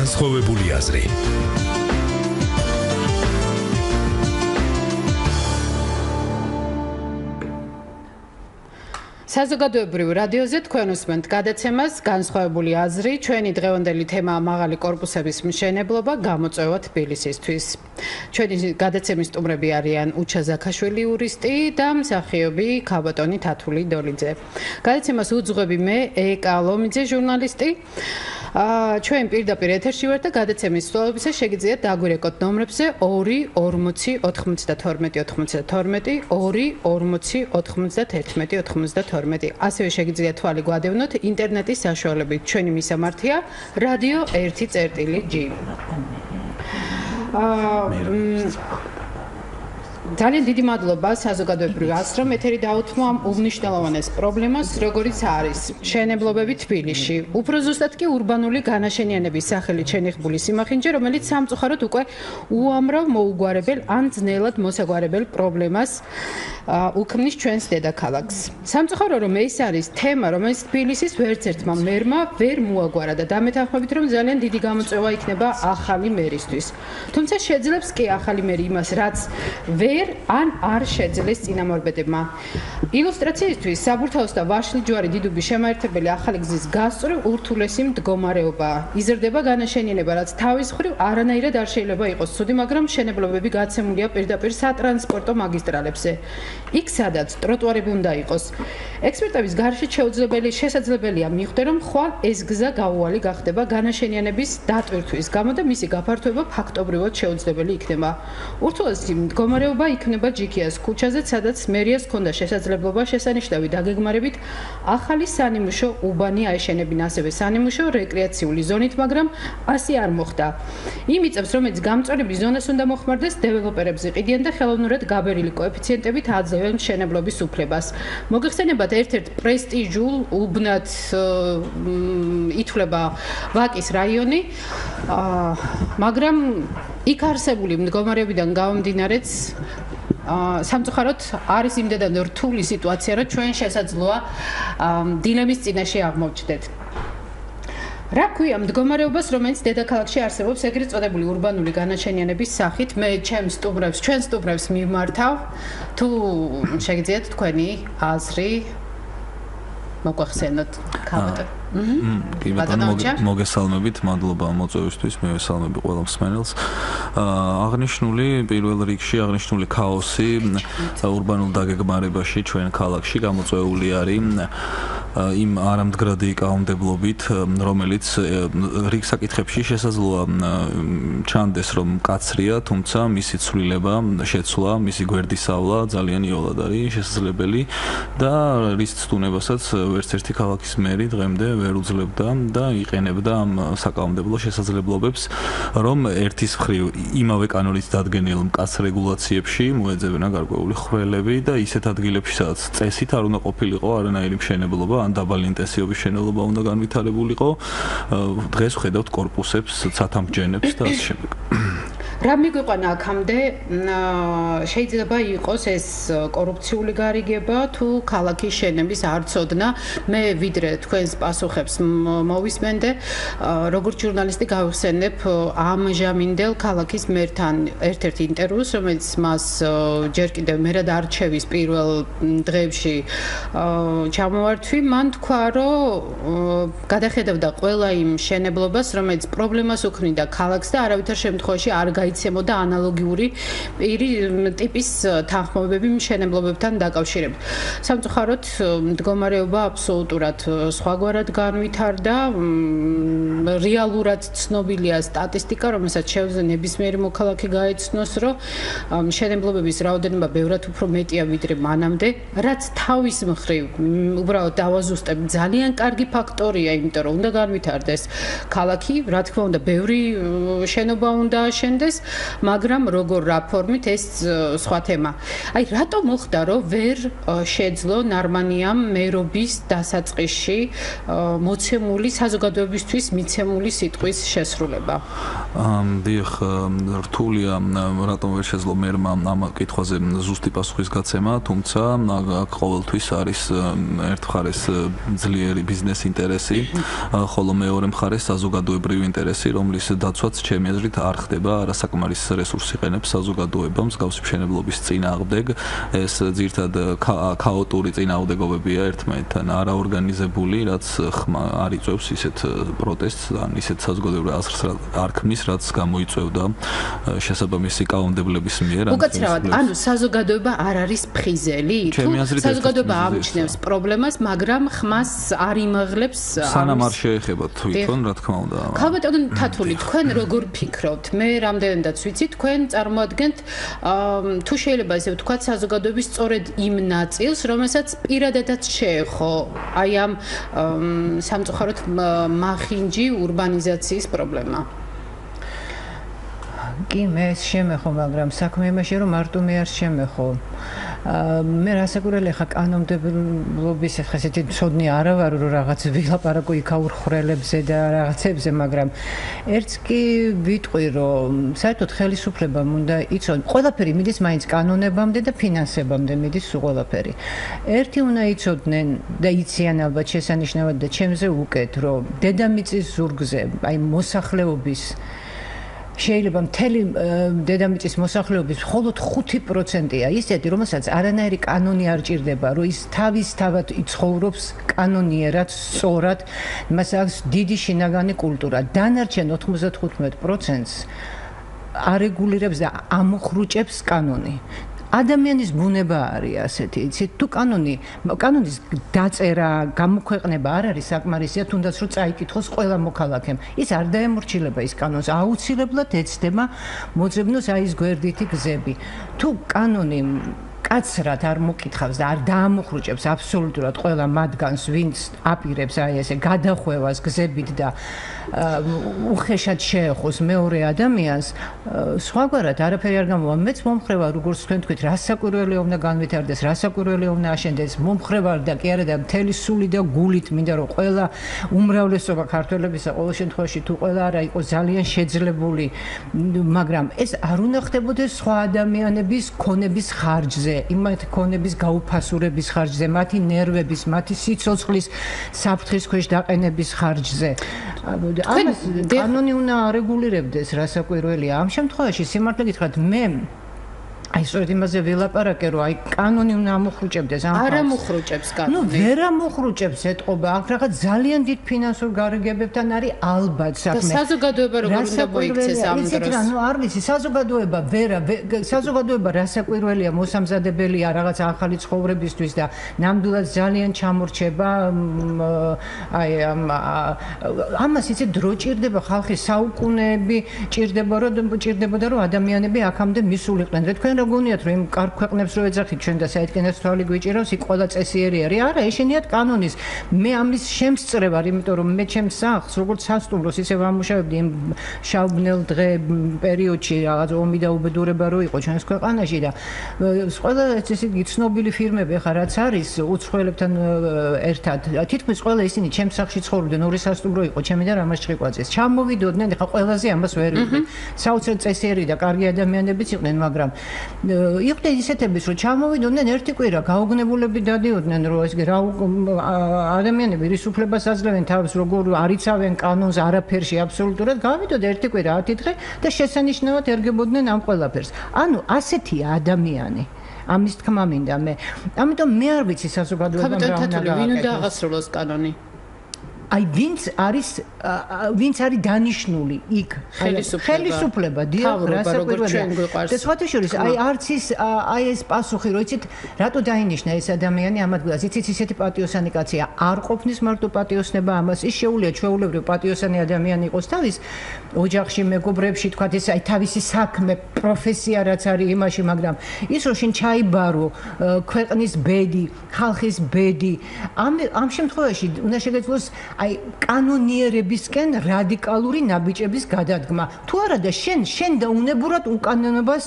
განსხვავებული აზრი. საზოგადოებრივ რადიოზე თქვენ უსმენთ გადაცემას განსხვავებული აზრი. ჩვენი დღევანდელი თემაა მაღალი კორპუსების მშენებლობა, გამოწვევა თბილისისთვის. ჩვენი გადაცემის სტუმრები არიან ზაქაშვილი იურისტი და მსახიობი ქაბატონი თათული დოლიძე. გადაცემას უძღვები მე ლომიძე ჟურნალისტი. ჩვენ პირდაპირ ეთერში ვართ და გადაცემის ცვლილებისას შეგიძლიათ დაგვირეკოთ ნომრებზე 2 40 92 92 2 40 91 92. ასევე შეგიძლიათ თვალი გვადევნოთ ინტერნეტის საშუალებით. ჩვენი მისამართია რადიო 1.g. ძალიან დიდი მადლობა საზოგადოებრივ აზრს, რომ ეთერი დაუთმო ამ უმნიშვნელოვანეს პრობლემას, როგორიც არის მშენებლობები თბილისში. უფრო ზუსტად კი ურბანული განაშენიანების სახელით შენიღბული სიმახინჯე, რომელიც სამწუხაროდ უკვე უამრავ მოუგვარებელ ან ძნელად მოსაგვარებელ პრობლემას უქმნის ჩვენს დედაქალაქს. სამწუხარო რომ ეს არის თემა, რომელიც თბილისის ვერც ერთმა მერმა ვერ მოაგვარა და დამეთანხმებით, რომ ძალიან დიდი გამოწვევა იქნება ახალი მერისთვის. თუმცა შეძლებს კი ახალი მერი იმას, რაც ან არ შეძლეს წინამორბედებმა. ილუსტრაციისთვის საბურთალოს და ვაშლიჯვარი დიდუბის შემაერთებელი ახალი გზის გასწვრივ ურთულესი მდგომარეობა. იზრდება განაშენიანება, რაც თავის მხრივ არანაირად არ შეიძლება იყოს ცუდი, მაგრამ მშენებლობები გაცემულია პირდაპირ სატრანსპორტო მაგისტრალებზე. იქ სადაც ტროტუარები უნდა იყოს. ექსპერტების გარშემო შესაძლებელია მიხვდე, რომ ხვალ ეს გზა გაუვალი გახდება განაშენიანების დატვირთვის გამო და მისი გაფართოება ფაქტობრივად შეუძლებელი იქნება. ურთულესი მდგომარეობა იქნება ჯიქიას ქუჩაზე, სადაც მერიას ჰქონდა შესაძლებლობა შესანიშნავი დაგეგმარებით ახალი სანიმუშო უბანი აეშენებინა, ასევე სანიმუშო რეკრეაციული ზონით, მაგრამ ასე არ მოხდა. იმის წელს, რომელიც გამწვანების ზონას უნდა მოხმარდეს, დეველოპერებს იყიდიან და ხელოვნურად გაბერილი კოეფიციენტებით აძლევენ მშენებლობის უფლებას. მოგეხსენებათ, ერთ-ერთ პრესტიჟულ უბნად ითვლება ვაკის რაიონი, მაგრამ იქ არსებული მდგომარეობიდან გამომდინარეც სამწუხაროდ არის იმდენად რთული სიტუაცია, რომ ჩვენ შესაძლოა დილემის წინაშე აღმოჩნდეთ. რა ქვია მდგომარეობას, რომელიც დედაქალაქში არსებობს ეგრეთ წოდებული ურბანული განაშენიანების სახით? მე ჩვენს სტუმრებს მიმართავ, თუ შეგიძლიათ თქვენი აზრი მოგვახსენოთ, ქაბატონი. კი ბატონო, მოგესალმებით, მადლობა მოწვევისთვის, მე ვესალმები ყველა მსმენელს. აღნიშნული პირველ რიგში აღნიშნული ქაოსი ურბანულ დაგეგმარებაში ჩვენ ქალაქში გამოწვეული არის იმ არამდგრადი კანონმდებლობით, რომელიც რიგ საკითხებში შესაძლოა ჩანდეს, რომ მკაცრია, თუმცა მისი ცვლილება, შეცვლა, მისი გვერდისავლა ძალიან იოლად არის შესაძლებელი და რის ცდუნებასაც ვერც ერთი ქალაქის მერი დღემდე ვერ უძლებდა და იყენებდა ამ საკანონმდებლო შესაძლებლობებს, რომ ერთის მხრივ იმავე კანონით დადგენილ მკაცრ რეგულაციებში მოეძებნა გარკვეული ხვრელები და ისეთ ადგილებში, სადაც წესით არ უნდა ყოფილიყო არანაირი მშენებლობა, ან დაბალი ინტენსივობის მშენებლობა უნდა განვითარებულიყო, დღეს ვხედავთ კორპუსებს, ცათამბჯენებს და ასე შემდეგ. რა მიგვიყვანა აქამდე, შეიძლება იყოს ეს კორუფციული გარიგება თუ ქალაქის შენების არცოდნა. მე ვიდრე თქვენს პასუხებს მოვისმენდე, როგორც ჟურნალისტი გავხსენებ ამჟამინდელ ქალაქის მერთან ერთ-ერთ ინტერვიუს, რომელიც მას ჯერ კიდევ მერად არჩევის პირველ დღეებში ჩამოვართვი. მან თქვა, რომ გადახედავდა ყველა იმ მშენებლობას, რომელიც პრობლემას უქმნიდა ქალაქს და არავითარ შემთხვევაში არ გაიცემოდა ანალოგიური ტიპის თანხმობები მშენებლობებთან დაკავშირებით. სამწუხაროდ მდგომარეობა აბსოლუტურად სხვაგვარად განვითარდა. რეალურად ცნობილია სტატისტიკა, რომელსაც შეუძლია ნებისმიერი მოქალაქე გაეცნოს, რომ მშენებლობების რაოდენობა ბევრად უფრო მეტია ვიდრე მანამდე, რაც თავის მხრივ უბრალოდ დავაზუსტებ, ძალიან კარგი ფაქტორია, იმიტომ რომ უნდა განვითარდეს ქალაქი, რა თქმა უნდა, ბევრი შენობა უნდა აშენდეს, მაგრამ როგორ რა ფორმით ეს სხვა თემა. აი რატო მოხდა რომ ვერ შეძლო ნარმანიამ მერობის დასაწყისში მოცემული საზოგადოებისთვის მიცემული სიტყვის შესრულება? დიახ, რთულია რატომ ვერ შეძლო მერმა ამ კითხვაზე ზუსტი პასუხის გაცემა, თუმცა აქ ყოველთვის არის ერთ მხარეს ძლიერი ბიზნეს ინტერესი, ხოლო მეორე მხარეს საზოგადოებრივი ინტერესი, რომლის დაცვაც ჩემი აზრით არ ხდება, არასაკმარის რესურსს იყენებს საზოგადოება მსგავსი მშენებლობის წინააღმდეგ. ეს ძირითადად ქაოტური წინააღმდეგობებია ერთმანეთთან, არაორგანიზებული, რაც არ იწვევს ისეთ პროტესტს, ან ისეთ საზოგადოებრივ აზრს არ ქმნის, რაც გამოიწვევდა შესაბამისი კანონმდებლობის მიერ. უკაცრავად, ანუ საზოგადოება არ არის ფხიზელი? საზოგადოება ამჩნევს პრობლემას, მაგრამ ხმას არ იმაღლებს. სანამ არ შეეხება თვითონ, რა თქმა უნდა. ქალბატონო თათული, თქვენ როგორ ფიქრობთ? მე რამდენადაც ვიცი, თქვენ წარმოადგენთ თუ შეიძლება ესე ვთქვათ, საზოგადოების სწორედ იმ ნაწილს, რომელსაც პირადადაც შეეხო აი ამ სამწუხაროდ მახინჯი ურბანიზაციის პრობლემა. კი, მე შემეხო, მაგრამ საქმე იმაში, რომ მარტო მე არ შემეხო. მე რასაკვირველია ხა კანონმდებლობის ესეთი ცოდნი არა ვარ, რომ რაღაც ვილაპარაკო იქაურ ხრელებზე და რაღაცებზე, მაგრამ ერთს კი ვიტყვი, რომ საერთოდ ხელისუფლებამ უნდა იცოდე, ყველაფერი მიდის მაინც კანონებამდე და ფინანსებამდე მიდის ყველაფერი. ერთი უნდა იცოდნენ და იციან ალბათ შესანიშნავად და ჩემზე უკეთ, რომ დედამიწის ზურგზე, აი მოსახლეობის შეიძლება მთელი დედამიწის მოსახლეობის მხოლოდ 5%-ია ისეთი, რომელსაც არანაირი კანონი არ ჭირდება, რომ ის თავისთავად იცხოვრობს კანონიერად, სწორად, მას აქვს დიდი შინაგანი კულტურა. დანარჩენ 95%-ს არეგულირებს და ამოხრუჭებს კანონი. ადამიანის ბუნება არის ასეთი, იცით, თუ კანონის დაწერა, გამოქვეყნება არ არის საკმარისია, თუნდაც რომ წაიკითხოს ყველა მოქალაქემ. ის არ დაემორჩილება ის კანონს, აუცილებლად ეცდება მოძებნოს აი ეს გვერდითი გზები. თუ კანონი კაცრად არ მოკითხავს და არ დაამოხრუჭებს აბსოლუტურად ყველა მათგანს, ვინც აპირებს აი ესე გადახვევას გზებით და უხეშად შეეხოს მეორე ადამიანს, სხვაგვარად არაფერი არ გამოვა. მეც მომხრევა, როგორც თქვენ თქვით, რასაკვირველია უნდა განვითარდეს, რასაკვირველია უნდა აშენდეს, მომხრევა და კი არა და მთელი სული და გულით მინდა რომ ყველა უმრავლესობა ქართველებისა ყოველ შემთხვევაში თუ ყველა არა იყოს ძალიან შეძლებული, მაგრამ ეს არ უნდა ხდებოდეს სხვა ადამიანების ქონების ხარჯზე, იმათ ქონების გაუფასურების ხარჯზე, მათი ნერვების, მათი სიცოცხლის საფრთხის ქვეშ დაყენების ხარჯზე. ამას კანონი უნდა არეგულირებდეს, რასაკვირველია. ამ შემთხვევაში სიმართლე გითხრათ, მე აი სწორედ იმაზე ვილაპარაკე, რომ აი კანონი უნდა ამოხრუჭებდეს ამ ხალხს. არ ამოხრუჭებს კანონი. ნუ ვერ ამოხრუჭებს ეთყობა, აქ რაღაც ძალიან დიდ ფინანსურ გარიგებებთან არის ალბათ საქმე. და საზოგადოება როგორ უნდა მოიქცეს ამ დროს? იცით რა, ნუ არ ვიცი, საზოგადოება რასაკვირველია, მოსამზადებელია რაღაც ახალი ცხოვრებისთვის და ნამდვილად ძალიან ჩამორჩება აი ამას იცით დრო ჭირდება, ხალხი საუკუნეები ჭირდებოდა რომ ადამიანები აქამდე მისულიყვნენ. თქვენ გონიათ რომ იმ კარგ ქვეყნებს რო ეძახით ჩვენ და საერთკენას თვალი გვიჭირავს, იქ ყველა წესიერი არის. არა, ეშენიათ კანონის. მე ამის შემსწრე ვარ, იმიტომ რომ მე ჩემს სახლს როგორც სასტუმროს ისე ვამუშავებდი იმ შავბნელ დღე პერიოდში, რაღაც ომი და უბედურება რო იყო ჩვენს ქვეყანაში და ყველა ესე იგი ცნობილი ფირმები ხა რაც არის უცხოელებთან ერთად. თითქმის ყველა ისინი ჩემს სახლში ცხოვრობდნენ, ორი სასტუმრო იყო, ჩემი და რამას ჭრიყვაძეს. ჩამოვიდოდნენ, ხა ყველაზე ამას ვერ ვიტყვი. საოცრად წესიერი და კარგი ადამიანებიც იყვნენ, მაგრამ იყვნენ ისეთების, რომ ჩამოვიდოდნენ ერთი კვირა, გაუგნებულები დადიოდნენ, რომ ეს რა ადამიანები რის უფლებას აძლევენ თავს, როგორ არიცავენ კანონს არაფერში აბსოლუტურად, გავიდოდ ერთი კვირა 10 დღე და შესანიშნავად ერგებოდნენ ამ ყველაფერს. ანუ ასეთია ადამიანი. ამის თქმა მინდა მე. ამიტომ მე არ ვიცი საზოგადოებამ რა უნდა გააკეთოს. ვინ უნდა აღასრულოს კანონი? აი ვინც არის დანიშნული იქ ხელისუფლება რასაკვირველია და სხვათა შორის აი არც ის აი ეს პასუხი რომ იცით რატო დაინიშნა ეს ადამიანი ამ ადგილას იცით ისეთი პატიოსანი კაცია არ ყოფნის მარტო პატიოსნება ამას ის შეუულია ჩვეულებრივ პატიოსანი ადამიანი იყოს თავის ოჯახში მეგობრებში თქვათ ეს აი თავისი საქმე პროფესია რაც არის იმაში მაგრამ ის რომ შენ ჩაიბარო ქვეყნის ბედი ხალხის ბედი ამ შემთხვევაში უნდა შეგეძლოს აი კანონიერებისკენ რადიკალური ნაბიჯების გადადგმა. თუ არა და შენ და უნებურად უკანონობას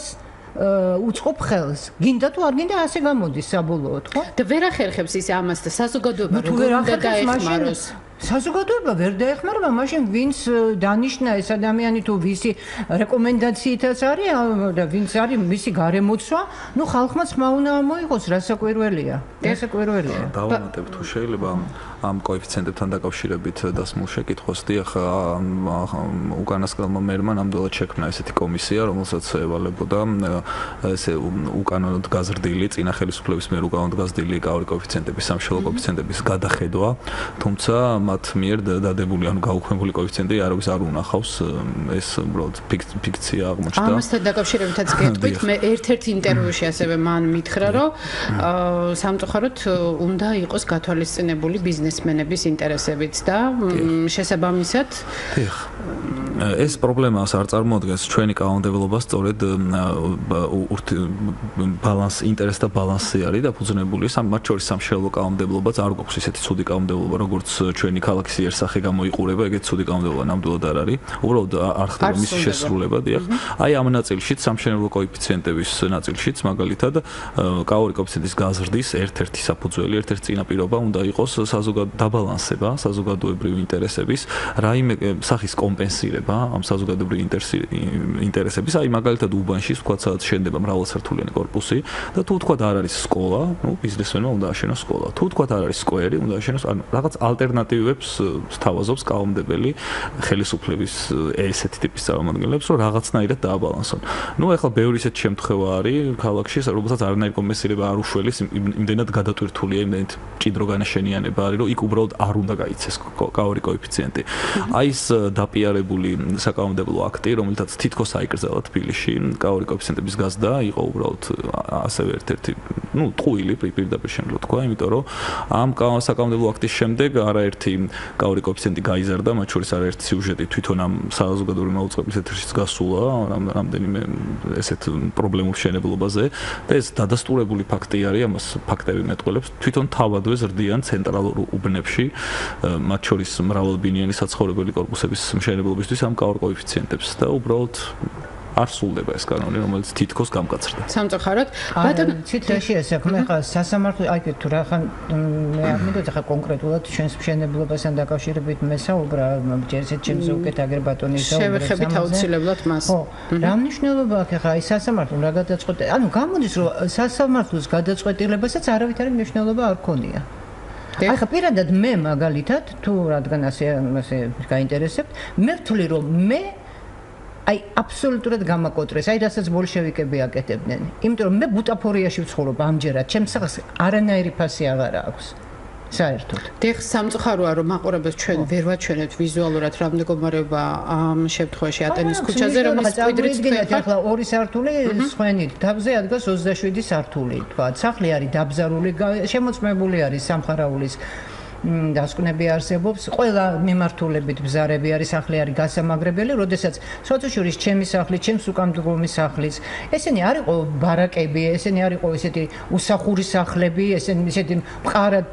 უწყობ ხელს. გინდა თუ არ გინდა ასე გამოდის საბოლოოდ, ხო? და ვერ ახერხებს ის ამას და საზოგადოება როგორ უნდა დაეხმაროს? საზოგადოება ვერ დაეხმარება, მაშინ ვინც დანიშნა ეს ადამიანი თუ ვისი რეკომენდაციითაც არის და ვინც არის მისი გარემოცვა, ნუ ხალხმაც ხმა უნდა მოიღოს, რასაკვირველია. რასაკვირველია. დავამატებ თუ შეიძლება ამ კოეფიციენტებთან დაკავშირებით დასმულ შეკითხვას, დიახ, უკანასკნელმა მერმა ნამდვილად შექმნა ესეთი კომისია, რომელსაც ევალებოდა ესე უკანონოდ გაზრდილი, წინა ხელისუფლების მიერ უკანონოდ გაზრდილი კაური კოეფიციენტების, სამშენებლო კოეფიციენტების გადახედვა, თუმცა მათ მიერ დადებული, ანუ გაუქმებული კოეფიციენტი არავის არ უნახავს, ეს უბრალოდ ფიქცია აღმოჩნდა. ამასთან დაკავშირებითაც გეტყვით, მე ერთ-ერთ ინტერვიუში ასევე მან მითხრა, რომ სამწუხაროდ უნდა იყოს გათვალისწინებული ბიზნესმენების ინტერესებიც და შესაბამისად ეს პრობლემას არ წარმოადგენს ჩვენი კანონმდებლობა, სწორედ ინტერეს და ბალანსი არის დაფუძნებული. მათ შორის სამშენებლო კანონმდებლობაც არ გვაქვს ისეთი ცუდი კანონმდებლობა, როგორც ჩვენი ქალაქის იერსახე გამოიყურება, ეგეთ ცუდი კანონმდებლობა ნამდვილად არ არის. უბრალოდ არ ხდება მისი შესრულება, დიახ. აი ამ ნაწილშიც, სამშენებლო კოეფიციენტების ნაწილშიც, მაგალითად, კაური კოეფიციენტის გაზრდის ერთ-ერთი საფუძველი, ერთ-ერთი წინაპირობა უნდა იყოს დაბალანსება საზოგადოებრივი ინტერესების, რაიმე სახის კომპენსირება ამ საზოგადოებრივი ინტერესების. აი მაგალითად უბანში ვთქვათ, სადაც შენდება მაღალსართულიანი კორპუსი და თუ ვთქვათ არ არის სკოლა, ნუ ბიზნესმენმა უნდა აშენოს სკოლა. თუ ვთქვათ არ არის სკვერი, უნდა აშენოს, ანუ რაღაც ალტერნატივებს სთავაზობს კანონმდებელი ხელისუფლების ესეთი ტიპის წარმომადგენლებს, რომ რაღაცნაირად დააბალანსონ. ნუ ახლა ბევრი ისეთი შემთხვევა არის ქალაქში, რომელსაც არანაირი კომპენსირება არ უშველის, იმდენად გადატვირთულია, იმდენად ჭიდრო განაშენიანება არის, რომ იქ უბრალოდ არ უნდა გაიცეს კაური კოეფიციენტი. აი ეს დაპიარებული საკანონმდებლო აქტი, რომელთაც თითქოს აიკრძალა თბილისში, კაური კოეფიციენტების გაზრდა იყო უბრალოდ ასევე ერთ-ერთი, ნუ ტყუილი პირდაპირ შემძლო თქვა, იმიტომ რომ ამ საკანონმდებლო აქტის შემდეგ არაერთი კაური კოეფიციენტი გაიზარდა, მათ შორის არაერთი სიუჟეტი თვითონ ამ საზოგადოებრივ მაუწყებლის ეთერშიც გასულა, რამდენიმე ესეთ პრობლემურ მშენებლობაზე და ეს დადასტურებული ფაქტი არის, ამას ფაქტები მეტყველებს, თვითონ თავადვე ზრდიან ცენტრალურ უბნებში, მათ შორის მრავალბინიანი საცხოვრებელი კორპუსების მშენებლობისთვის ამ კაურ კოეფიციენტებს და უბრალოდ არ სრულდება ეს კანონი, რომელიც თითქოს გამკაცრდა. სამწუხაროდ, ბატონო, ციტაში ესაქმე ხა სასამართლო, აი თუ რა ხან მე არ მინდოდა ხა конкретულად ჩვენს მშენებლობასთან დაკავშირებით მესაუბრა, ჯერჯერობით ჩემს უკეთ აგერ ბატონი ისაუბრებს. შევეხებით აუცილებლად მას. ხო, რა მნიშვნელობა აქვს ხა აი სასამართლო რა გადაწყვეტა? ანუ გამოდის რომ სასამართლოს გადაწყვეტილებასაც არავითარი მნიშვნელობა არ ქონია. ახლა პირადად მე მაგალითად თუ რადგან ასე გაინტერესებთ, მე ვთვლი რომ მე აი აბსოლუტურად გამაკოტრეს, აი რასაც ბოლშევიკები აკეთებდნენ. იმიტომ რომ მე ბუტაფორიაში ვცხოვრობ ამჯერად, ჩემს სახელს არანაირი ფასი აღარ აქვს. საერთოდ. დიახ, სამწუხაროა რომ მაყურებელს ჩვენ ვერ ვაჩვენებთ ვიზუალურად რა მდგომარეობა ამ შემთხვევაში ატენის ქუჩაზე, რომელიც კვიდრით ახლა ორი სართული სხვენით, თავზე ადგას 27 სართული, თქვა. სახლი არის დაბზარული, შემოწმებული არის სამხარაულის დასკვნები არსებობს, ყველა მიმართულებით ბზარები არის, სახლი არის გასამაგრებელი, როდესაც სოციუშურის ჩემი სახლი, ჩემს უკანდგომი სახლის, ესენი არ იყო ბარაკები, ესენი არ იყო ესეთი უსახური სახლები, ესენი ესეთი მყარად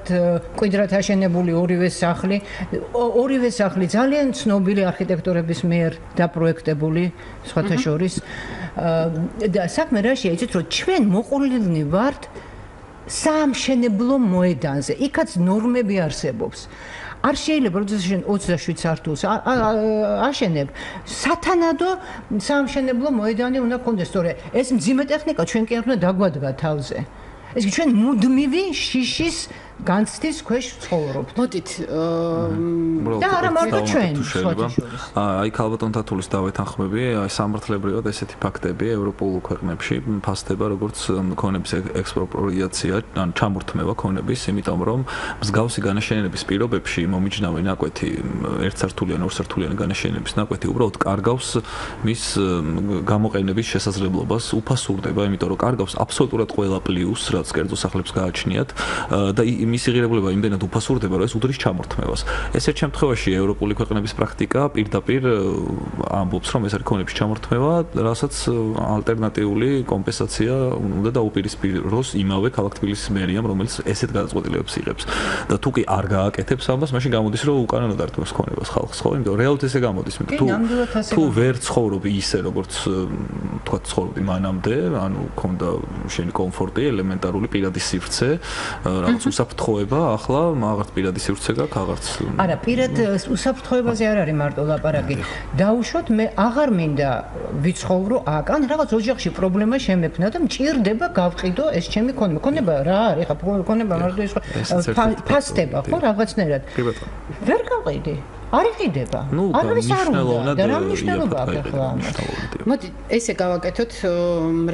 კვადრატ აშენებული ორივე სახლი ძალიან ცნობილი არქიტექტორების მიერ დაპროექტებული, სხვათა შორის და საქმე რაშია, იცით რომ ჩვენ მოყოლილნი ვართ სამშენებლო მოედანზე, იქაც ნორმები არსებობს. არ შეიძლება როდესაც შენ 27 სართულს აშენებ, სათანადო სამშენებლო მოედანი უნდა გქონდეს, თორე ეს მძიმე ტექნიკა ჩვენ კი არ უნდა დაგვადგა თავზე. ეს ჩვენ მუდმივი შიშის განცდის ქვეშ ცხოვრობთ. მოდით და არა მარტო ჩვენ, აი ქალბატონ თათულის დავეთანხმები, აი სამართლებრივად ესეთი ფაქტები ევროპულ ქვეყნებში ფასდება როგორც ქონების ექსპროპრიაცია, ან ჩამორთმევა ქონების, იმიტომ რომ მსგავსი განაშენების პირობებში მომიჯნავი ნაკვეთი, ერთსართულიანი, ორსართულიანი განაშენების ნაკვეთი უბრალოდ კარგავს მის გამოყენების შესაძლებლობას, უფასურდება, იმიტომ რომ კარგავს აბსოლუტურად ყველა პლიუსს, რაც კერძო სახლებს გააჩნიათ და მისი ღირებულება იმდენად უფასურდება, რომ ეს უდრის ჩამორთმევას. ესეთ შემთხვევაში ევროპული ქვეყნების პრაქტიკა პირდაპირ ამბობს, რომ ეს არის ქონების ჩამორთმევა, რასაც ალტერნატიული კომპენსაცია უნდა დაუპირისპიროს იმავე ქალაქ თბილისის მერიამ, რომელიც ესეთ გადაწყვეტილებებს იღებს. და თუ კი არ გააკეთებს ამას, მაშინ გამოდის, რომ უკანონოდ ართმევს ქონებას ხალხს, ხო? იმიტომ რომ რეალურად ესე გამოდის, თუ ვერ ცხოვრობ ისე, როგორც თქვა ცხოვრობდი მანამდე, ანუ ქონდა შენი კომფორტი, ელემენტარული პირადი სივრცე, რაღაც უსაფრთხოება, ახლა მაგათ პირადი სივრცე გაქვს, აღარც. არა, პირად უსაფრთხოებაზე არ არის მარტო ლაპარაკი. დაუშვათ, მე აღარ მინდა ვიცხოვრო აკან, რაღაც ოჯახში პრობლემა შემეფნა და მჭირდება გავყიდო ეს ჩემი ქონება რა არის, ხა ქონება მარტო ის ფასდება, ხო, რაღაცნაირად. ვერ გავყიდი. არ იყიდება. არ არის არ უნდა და რა მნიშვნელობა აქვს ახლა ამას. მოდი ესე გავაკეთოთ,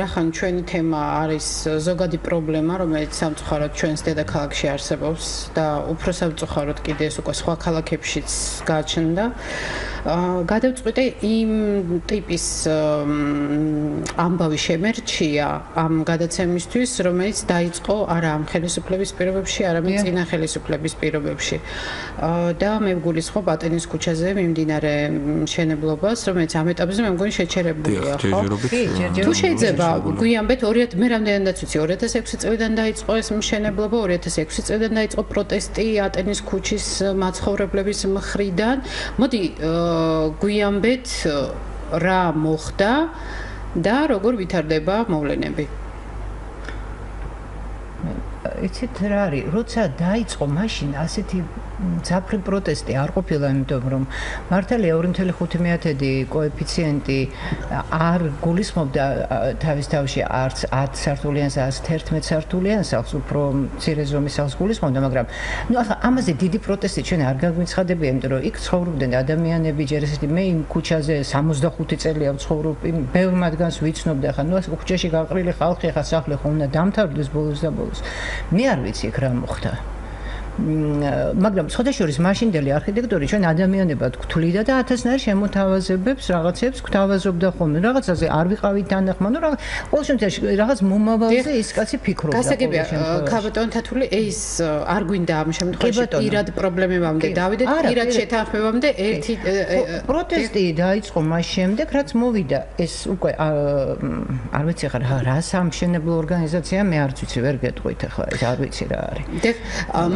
რახან ჩვენი თემა არის ზოგადი პრობლემა, რომელიც სამწუხაროდ ჩვენს დედაქალაქში არსებობს და უფრო სამწუხაროდ კიდე ეს უკვე სხვა ქალაქებშიც გაჩნდა. გადავწყვიტე იმ ტიპის ამბავი შემერჩია ამ გადაცემისთვის, რომელიც დაიწყო არა ამ ხელისუფლების პირობებში, არამედ წინა ხელისუფლების პირობებში. და მე ვგულისხმობ ატენის ქუჩაზე მიმდინარე მშენებლობას, რომელიც ამ ეტაპზე მე მგონი შეჩერებულია, ხო? თუ შეიძლება გვიანბეთ, მე რამდენადაც ვიცი, 2006 წლიდან დაიწყო ეს მშენებლობა, 2006 წლიდან დაიწყო პროტესტი ატენის ქუჩის მაცხოვრებლების მხრიდან. მოდი გვიანბეთ რა მოხდა და როგორ ვითარდება მოვლენები. იცით რა არის, როცა დაიწყო მაშინ ასეთი ძაფრი პროტესტი არ ყოფილა, იმიტომ რომ მართალია 2.5 კოეფიციენტი არ გულისხმობდა თავის თავში არც 10 სართულიანს, არც 11 სართულიანს, უფრო მცირე ზომის სახლს გულისხმობდა, მაგრამ ახლა ამაზე დიდი პროტესტი ჩვენ არ გაგვიცხადებია, იმიტომ რომ იქ ცხოვრობდნენ ადამიანები, ჯერ ესეთი მე იმ ქუჩაზე 65 წელია ვცხოვრობ, ბევრ მათგანს ვიცნობდი, ახლა ეს ქუჩაში გაყრილი ხალხი, ახლა სახლი ხომ უნდა დამთავრდეს ბოლოს და ბოლოს. მე არ ვიცი იქ რა მოხდა. მაგრამ სხვადასხვა მაშინდელი არქიტექტორი ჩვენ ადამიანებად გვთვლიდა და ათასნაირ შემოთავაზებებს რაღაცებს გვთავაზობდა ხოლმე. რაღაცაზე არ ვიყავით თანახმად, ნუ ყოველ შემთხვევაში რაღაც მომავალზე ის კაცი ფიქრობდა. გასაგებია, ქაბატონ თათული, ეს არ გვინდა ამ შემთხვევაში პირად პრობლემებამდე დავიდეთ, პირად შეთანხმებამდე ერთი პროტესტი დაიწყო მას შემდეგ, რაც მოვიდა ეს უკვე არ ვიცი ხარ რა სამშენებლო ორგანიზაცია, მე არც ვიცი, ვერ გეტყვით ახლა, ეს არ ვიცი რა არის.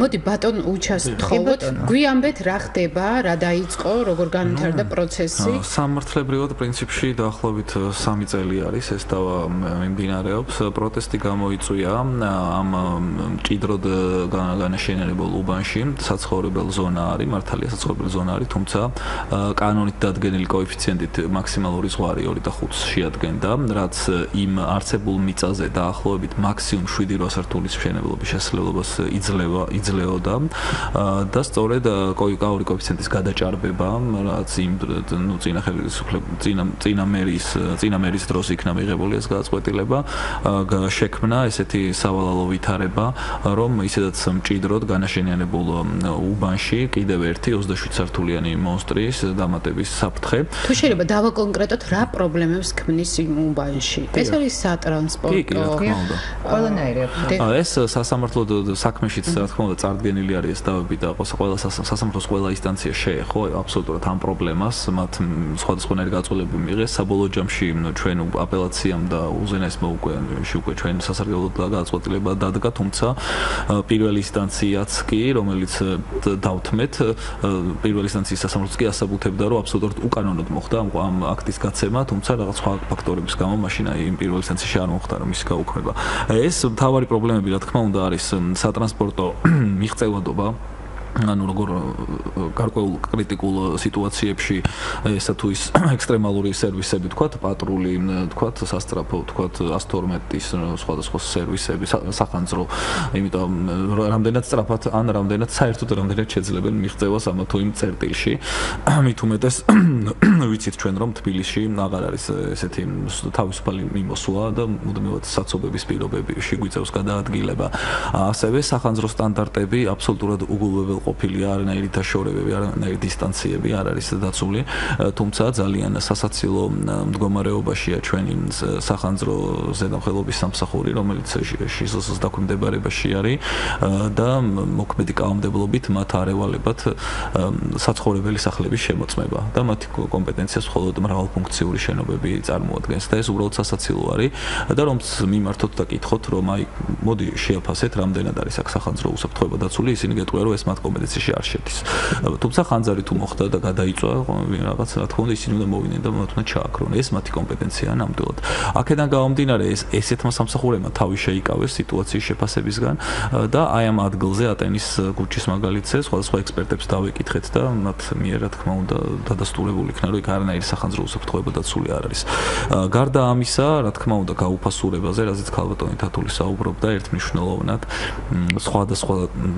მოდი ბატონ უჩასთხოვოთ, გვიანბეთ რა ხდება, რა დაიწყო, როგორ განვითარდა პროცესი. სამართლებრივად პრინციპში დაახლოებით 3 წელი არის ეს დავა მიმდინარეობს. პროტესტი გამოიწვია ამ მჭიდროდ განაშენებულ უბანში, საცხოვრებელ ზონა არის, მართალია საცხოვრებელ ზონა არის, თუმცა კანონით დადგენილი კოეფიციენტით მაქსიმალური ზღვარი 2.5 შეადგენდა, რაც იმ არსებულ მიწაზე დაახლოებით მაქსიმუმ 7-8 სართულის მშენებლობის შესაძლებლობას იძლეოდა და სწორედ კაური კოეფიციენტის გადაჭარბება, რაც იმ წინა მერის დროს იქნა მიღებული ეს გადაწყვეტილება, შექმნა ესეთი სავალალო ვითარება, რომ ისედაც მჭიდროდ განაშენიანებულ უბანში კიდევ ერთი 27 სართულიანი მონსტრის დამატების საფრთხე. თუ შეიძლება დავაკონკრეტოთ რა პრობლემებს ქმნის იმ უბანში. ეს არის სატრანსპორტო. ყველანაირი. ეს სასამართლო საქმეშიც რა თქმა უნდა წარდგენილი არის ეს დავები და ყველა სასამართლოს ყველა ინსტანცია შეეხო აბსოლუტურად ამ პრობლემას, მათ სხვადასხვანაირი გაწყვეტილებები მიიღეს. საბოლოო ჯამში ჩვენ აპელაციამ და უზენაესმა უკვე ჩვენ სასარგებლო გადაწყვეტილება დადგა, თუმცა პირველი ინსტანციაც კი, რომელიც დავთმეთ, პირველი ინსტანციის სასამართლოც კი ასაბუთებდა, რომ აბსოლუტურად უკანონოდ მოხდა ამ აქტის გაცემა, თუმცა რაღაც სხვა ფაქტორების გამო მაშინ იმ პირველ ინსტანციაში არ მოხდა რომ ის გაუქმება. ეს მთავარი პრობლემები რა თქმა უნდა არის სატრანსპორტო მიღწევადობა, ანუ როგორ გარკვეულ კრიტიკულ სიტუაციებში ესა თუ ის ექსტრემალური სერვისები, თქვათ, პატრული, თქვათ, სასტრაფო, თქვათ, 112-ის სხვადასხვა სერვისები, სახანძრო, იმიტომ რამდენად სწრაფად ან რამდენად საერთოდ რამდენად შეძლებენ მიღწევას ამა თუ იმ წერტილში. მით უმეტეს ვიცით ჩვენ რომ თბილისში აღარ არის ესეთი თავისუფალი მიმოსვლა და მუდმივად საცობების პირობებში გვიწევს გადაადგილება. ასევე სახანძრო სტანდარტები აბსოლუტურად უგულებელყოფილია, არანაირი დაშორებები, არანაირი დისტანციები არ არის დაცული, თუმცა ძალიან სასაცილო მდგომარეობაშია ჩვენი სახანძრო ზედამხედველობის სამსახური, რომელიც შიზოს დაქვემდებარებაში არის და მოქმედი კანონმდებლობით მათ არ ევალებათ საცხოვრებელი სახლების შემოწმება და მათი კომპეტენციას მხოლოდ მრავალფუნქციური შენობები წარმოადგენს და ეს უბრალოდ სასაცილო არის და რომც მიმართოთ და კითხოთ რომ აი მოდი შეაფასეთ რამდენად არის აქ სახანძრო უსაფრთხოება დაცული, ისინი გეტყვია რომ ეს მათ კომპეტენციაში არ შედის. თუმცა ხანძარი თუ მოხდა და გადაიწვა რაღაც რა თქმა უნდა ისინი უნდა მოვიდნენ და მათ უნდა ჩააქრონ, ეს მათი კომპეტენციაა ნამდვილად. აქედან გამომდინარე ესეთმა სამსახურებმა თავი შეიკავეს სიტუაციის შეფასებისგან და აი ამ ადგილზე ატენის გუჩის მაგალითზე სხვადასხვა ექსპერტებს დავეკითხეთ და მათ მიერ რა თქმა უნდა დადასტურებული იქნა რომ იქ არანაირი სახანძრო უსაფრთხოება დაცული არ არის. გარდა ამისა, რა თქმა უნდა გაუფასურებაზე, რაზეც ქალბატონი თათული საუბრობდა, ერთმნიშვნელოვნად სხვადასხვა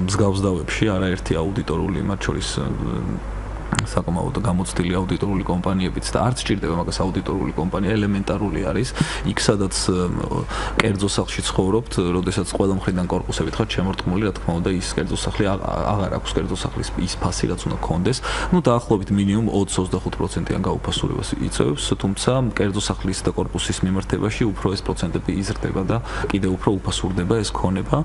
მსგავსდავებში არაერთი აუდიტორული, მათ შორის საკმაოდ გამოცდილი აუდიტორული კომპანიებიც და არც ჭირდება მაგას აუდიტორული კომპანია, ელემენტარული არის იქ სადაც კერძო სახლში ცხოვრობთ, როდესაც ყველა მხრიდან კორპუსებით ხართ შემორტყმული, რა თქმა უნდა ის კერძო სახლი აღარ აქვს კერძო სახლის ის ფასი რაც უნდა გქონდეს, დაახლოებით მინიმუმ 20-25%-იან გაუფასურებას იწევს, თუმცა კერძო სახლის და კორპუსის მიმართებაში უფრო ეს პროცენტები იზრდება და კიდევ უფრო უფასურდება ეს ქონება.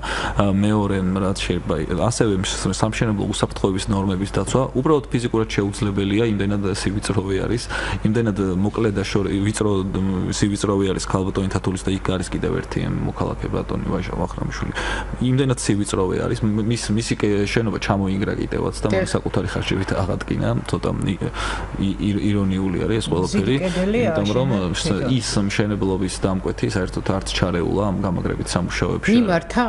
მეორე რაც შეიძლება ასევე სამშენებლო უსაფრთხოების ნორმების დაცვა, უბრალოდ ფიზიკურად შეუძლებელია, იმდენად სივიწროვე არის, იმდენად მოკლე და ვიწრო სივიწროვე არის ქალბატონი თათულის და იქ არის კიდევ ერთი მოქალაქე ბატონი ვაჟა ვახრამიშვილი. იმდენად სივიწროვე არის, მისი შენობა ჩამოინგრა კიდევაც და მის საკუთარი ხარჯებით აღადგინა, ცოტა ირონიული არის ეს ყველაფერი, იმიტომ რომ ის მშენებლობის დამკვეთი საერთოდ არც ჩარეულა ამ გამაგრებით სამუშაოებში. მიმართა?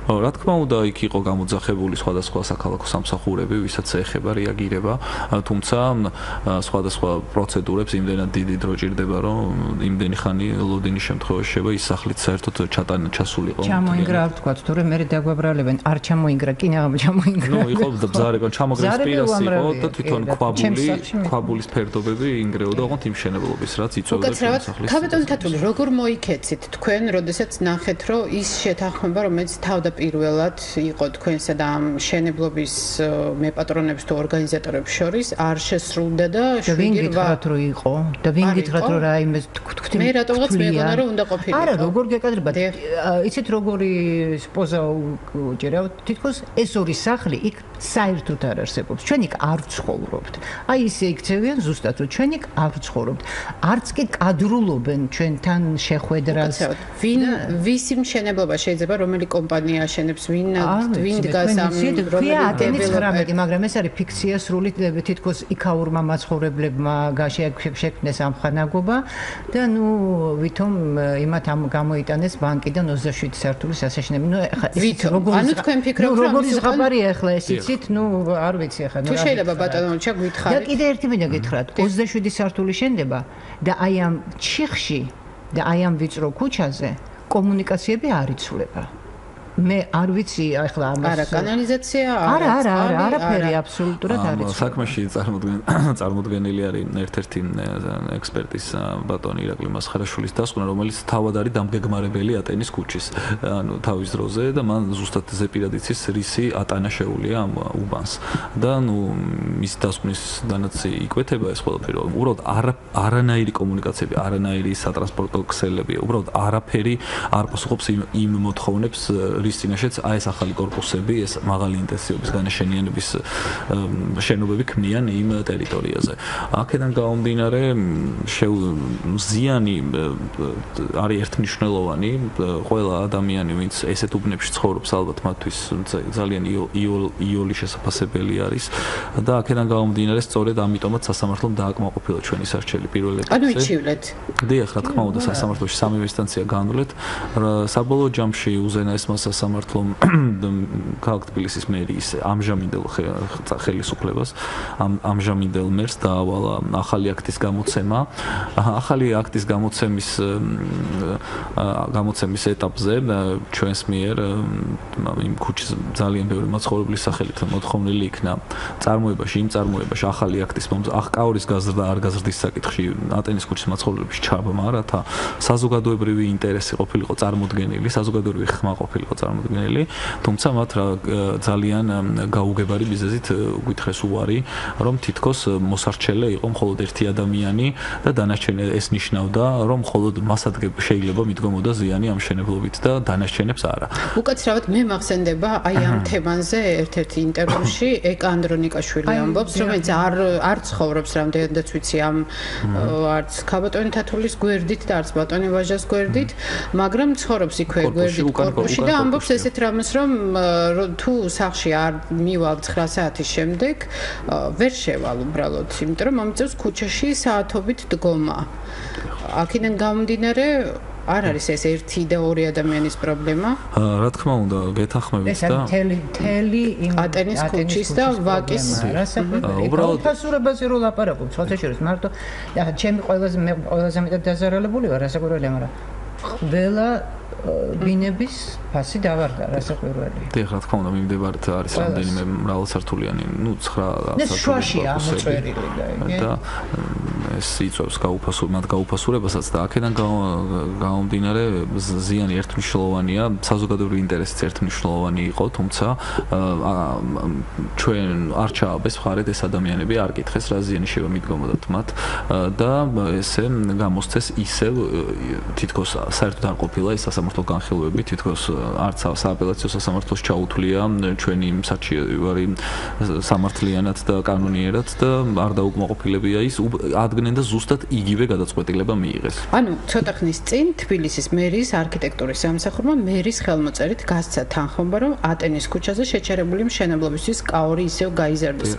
რა თქმა უნდა, იქ იყო გამოძახებული სხვადასხვა საქალაქო სამსახურები, ვისაც ეხება რეაგირება. თუმცა სხვადასხვა პროცედურებს იმდენად დიდი დრო ჭირდება, რომ იმდენი ხანი ლოდინის შემთხვევაში შევა ის სახლიც საერთოდ ჩასულიყო. ჩამოინგრა არ თქვა, თორემ მე დაგვაბრალებენ, არ ჩამოინგრა, კი ჩამოინგრა. იყო ბზარება, ჩამოგრეს პირას იყო და თვითონ ქვაბულის ფერდობები ინგრეოდა, ოღონდ იმ მშენებლობის რაც იწვევდა სახლის. ქალბატონი თათული, როგორ მოიქეცით თქვენ, როდესაც ნახეთ, რომ ის შეთანხმება, რომელიც თავდაპირველად იყო თქვენსა და ამ მშენებლობის მეპატრონებს თუ ორგანიზატორებს შორის არ შესრულდა და ვინ გითხრათ რომ იყო და ვინ გითხრათ რომ რაიმე თქვი მე რატომღაც მეგონა რომ უნდა ყოფილიყო. არა, როგორ გეკადრებათ? იცით როგორი პოზა უჭერა, თითქოს ეს ორი სახლი იქ საერთოდ არ არსებობს. ჩვენ იქ არ ვცხოვრობთ. აი ისე იქცევიან ზუსტად რომ ჩვენ იქ არ ვცხოვრობთ. არც კი კადრულობენ ჩვენთან შეხვედრას. ვისი მშენებლობა შეიძლება რომელი კომპანია აშენებს, ვინ დგას ამ პრობლემად, მაგრამ ეს არის ფიქცია სრული თითქოს იქაურმა მაცხოვრებლებმა შექმნეს ამ ხანაგობა და ვითომ იმათ ამ გამოიტანეს ბანკიდან 27 სართულის ასაშენები. ანუ თქვენ ფიქრობთ რომ როგორი ზღაპარია ახლა ეს იცით, არ ვიცი ახლა. თუ შეიძლება ბატონო ჩაგვითხარით. და კიდე ერთი მინდა გითხრათ, 27 სართული შენდება და აი ამ ჩიხში და აი ამ ვიწრო ქუჩაზე კომუნიკაციები არ იცვლება. მე არ ვიცი ახლა ამას. არა, კანალიზაცია არაფერი აბსოლუტურად არ იცვლება. საქმეში წარმოდგენილი არის ერთ-ერთი ექსპერტის ბატონი ირაკლი მასხარაშვილის დასკვნა, რომელიც თავად არის დამგეგმარებელი ატენის ქუჩის. ანუ თავის დროზე და მან ზუსტად ზეპირად იცის რისი ატანა შეუულია ამ უბანს. და მის დასკვნისდანაც იკვეთება ეს ყველაფერი, რომ უბრალოდ არანაირი კომუნიკაციები, არანაირი სატრანსპორტო ქსელები, უბრალოდ არაფერი არ პასუხობს იმ მოთხოვნებს რის წინაშეც აი ეს ახალი კორპუსები, ეს მაღალი ინტენსივობის განაშენიანების შენობები ქმნიან იმ ტერიტორიაზე. აქედან გამომდინარე, ზიანი არის ერთმნიშვნელოვანი, ყველა ადამიანი, ვინც ესეთ უბნებში ცხოვრობს, ალბათ მათთვის ძალიან იოლი შესაძლებელი არის და აქედან გამომდინარე, სწორედ ამიტომაც სასამართლომ დააკმაყოფილა ჩვენი სარჩელი პირველ ეტაპზე. ანუ იჩივლეთ. დიახ, რა თქმა უნდა, სასამართლოში სამივე ინსტანცია განვლეთ. საბოლოო ჯამში უზენაესმა სასამართლომ ქალაქ თბილისის მერიის ამჟამინდელ ხელისუფლებას ამჟამინდელ მერს დაავალა ახალი აქტის გამოცემა. ახალი აქტის გამოცემის ეტაპზე ჩვენს მიერ იმ ქუჩის ძალიან ბევრი მაცხოვრებლის სახელით მოთხოვნილი იქნა იმ წარმოებაში ახალი აქტის კაურის გაზრდა არ გაზრდის საკითხში ატენის ქუჩის მაცხოვრებლების ჩაბმა, რათა საზოგადოებრივი ინტერესი ყოფილიყო წარმოდგენილი, საზოგადოებრივი ხმა ყოფილიყო წარმოდგენილი, თუმცა მათ ძალიან გაუგებარი მიზეზით გვითხრეს უარი, რომ თითქოს მოსარჩელე იყო მხოლოდ ერთი ადამიანი და დანარჩენი ეს ნიშნავდა, რომ მხოლოდ მასად შეიძლება მიდგომოდა ზიანი ამ მშენებლობით და დანარჩენებს არა. უკაცრავად მე მახსენდება აი ამ თემაზე ერთ-ერთი ინტერვიუში ეკატერინე ამბობს, რომელიც არ ცხოვრობს რამდენადაც ვიცი ამ არც ქაბატონი თათულის გვერდით და არც ბატონი ვაჟას გვერდით, მაგრამ ცხოვრობს იქვე გვერდით კორპუსში და ამბობს ესეთ რამეს, რომ თუ სახლში არ მივალ 9 საათის შემდეგ ვერ შევალ უბრალოდ, იმიტომ რომ მომიწევს ქუჩაში საათობით დგომა. აქედან გამომდინარე არ არის ეს ერთი და ორი ადამიანის პრობლემა. რა თქმა უნდა, გეთანხმებით და თელი იმ ატენის ქუჩის და ვაკის უბრალოდ ფასურებაზე რო ლაპარაკობ, სხვათა შორის მარტო ახლა ჩემი ყველაზე მეტად დაზარალებული ვარ არასაკურველია, მაგრამ ყველა ბინების ფასი დავარდა არასაკურველი. დიახ, რა თქმა უნდა, მიმდებარედ არის რამდენიმე მაღალსართულიანი, 9 შუაშია მოწერილი და ეს იწვევს გაუფასურებასაც და აქედან გამომდინარე ზიანი ერთმნიშვნელოვანია, საზოგადოებრივი ინტერესიც ერთმნიშვნელოვანი იყო, თუმცა ჩვენ არ ჩააბეს მხარედ ეს ადამიანები არ კითხეს რა ზიანი შევა მიდგომოდათ მათ და ესე გამოსცეს ისევ თითქოს საერთოდ არ ყოფილა ეს სასამართლო განხილვები, თითქოს არც სააპელაციო სასამართლოს ჩაუთვლია ჩვენი საჩივარი სამართლიანად და კანონიერად და არ დაუკმაყოფილებია ის ადგენენ და ზუსტად იგივე გადაწყვეტილება მიიღეს. ანუ ცოტა ხნის წინ თბილისის მერის არქიტექტურის სამსახურმა მერის ხელმოწერით გასცა თანხმობა, რომ ატენის ქუჩაზე შეჩერებული მშენებლობისთვის კაური ისევ გაიზარდეს.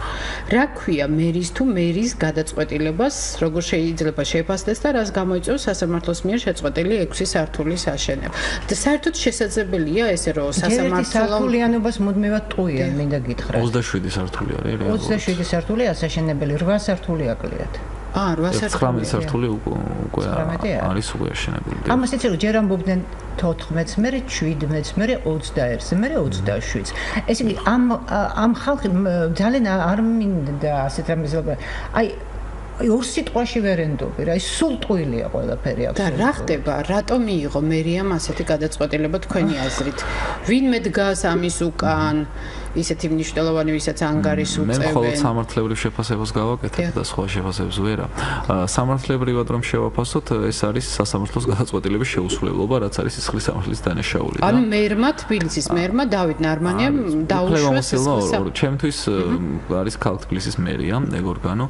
რა ქვია მერის თუ მერის გადაწყვეტილებას, როგორ შეიძლება შეფასდეს და რას გამოიწვევს სასამართლოს მიერ შეწყვეტილი 6 სართულის აშენება. და საერთოდ შესაძლებელია ესე რომ სასამართლოს მუდმივად ტყუიან, მინდა გითხრათ. 27 სართული არის. 27 სართული ასაშენებელი, 8 სართული აკლდათ. 19 სართული უკვე არის უკვე აშენებული. ამას იცი რომ ჯერ ამბობდნენ 14-ს, მერე 17-ს, მერე 21-ს, მერე 27-ს. ესე იგი ამ ხალხი ძალიან არ მინდა ასეთ რამეს აი ორ სიტყვაში ვერ ენდობი რა, ის სულ ტყუილია ყველაფერი აქვს. და რა ხდება, რატომ მიიღო მერიამ ასეთი გადაწყვეტილება თქვენი აზრით? ვინმე დგას ამის უკან? ისეთი მნიშვნელოვანი, ვისაც ანგარის უწევენ. მე მხოლოდ სამართლებრივ შეფასებას გავაკეთებ და სხვა შეფასებებს ვერა. სამართლებრივად რომ შევაფასოთ, ეს არის სასამართლოს გადაწყვეტილების შეუსრულებლობა, რაც არის სისხლის სამართლის დანაშაული. ანუ მერმა, თბილისის მერმა დავით ნარმანიამ დაუშვა სისხლის სამართლს. ჩემთვის არის ქალაქ თბილისის მერია, ეგორგანო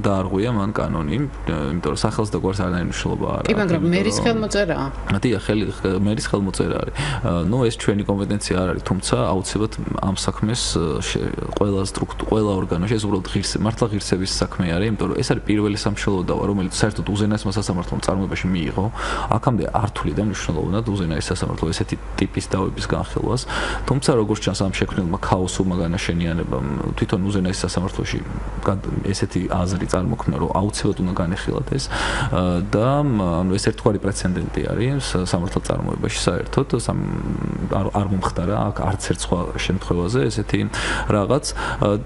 და არღვია მან კანონი, იმიტომ რომ სახელს და გვარს არანაირი მნიშვნელობა არ აქვს. კი, მაგრამ მერის ხელმოწერაა. დიახ, მერის ხელმოწერა არის. ნუ ეს ჩვენი კომპეტენცია არ არის, თუმცა აუცილებლად ამ საქმეს ყველა ორგანოში ეს უბრალოდ მართლა ღირსების საქმე არის, იმიტომ რომ ეს არის პირველი სამშველოდავა, რომელიც საერთოდ უზენაესმა სასამართლომ წარმოებაში მიიღო. აქამდე არ თვლიდა მნიშვნელოვნად უზენაეს სასამართლო ესეთი ტიპის დავების განხილვას, თუმცა როგორც ჩანს ამ შექმნილმა ქაოსურმა განაშენიანებამ თვითონ უზენაეს სასამართლოში ესეთი აზრი წარმოქმნა, რომ აუცილებლად უნდა განეხილათ ეს და ანუ ეს ერთგვარი პრეცედენტი არის სამართალ წარმოებაში საერთოდ არ მომხდარა აქ არც ერთ სხვა შემთხვევაზე ესეთი რაღაც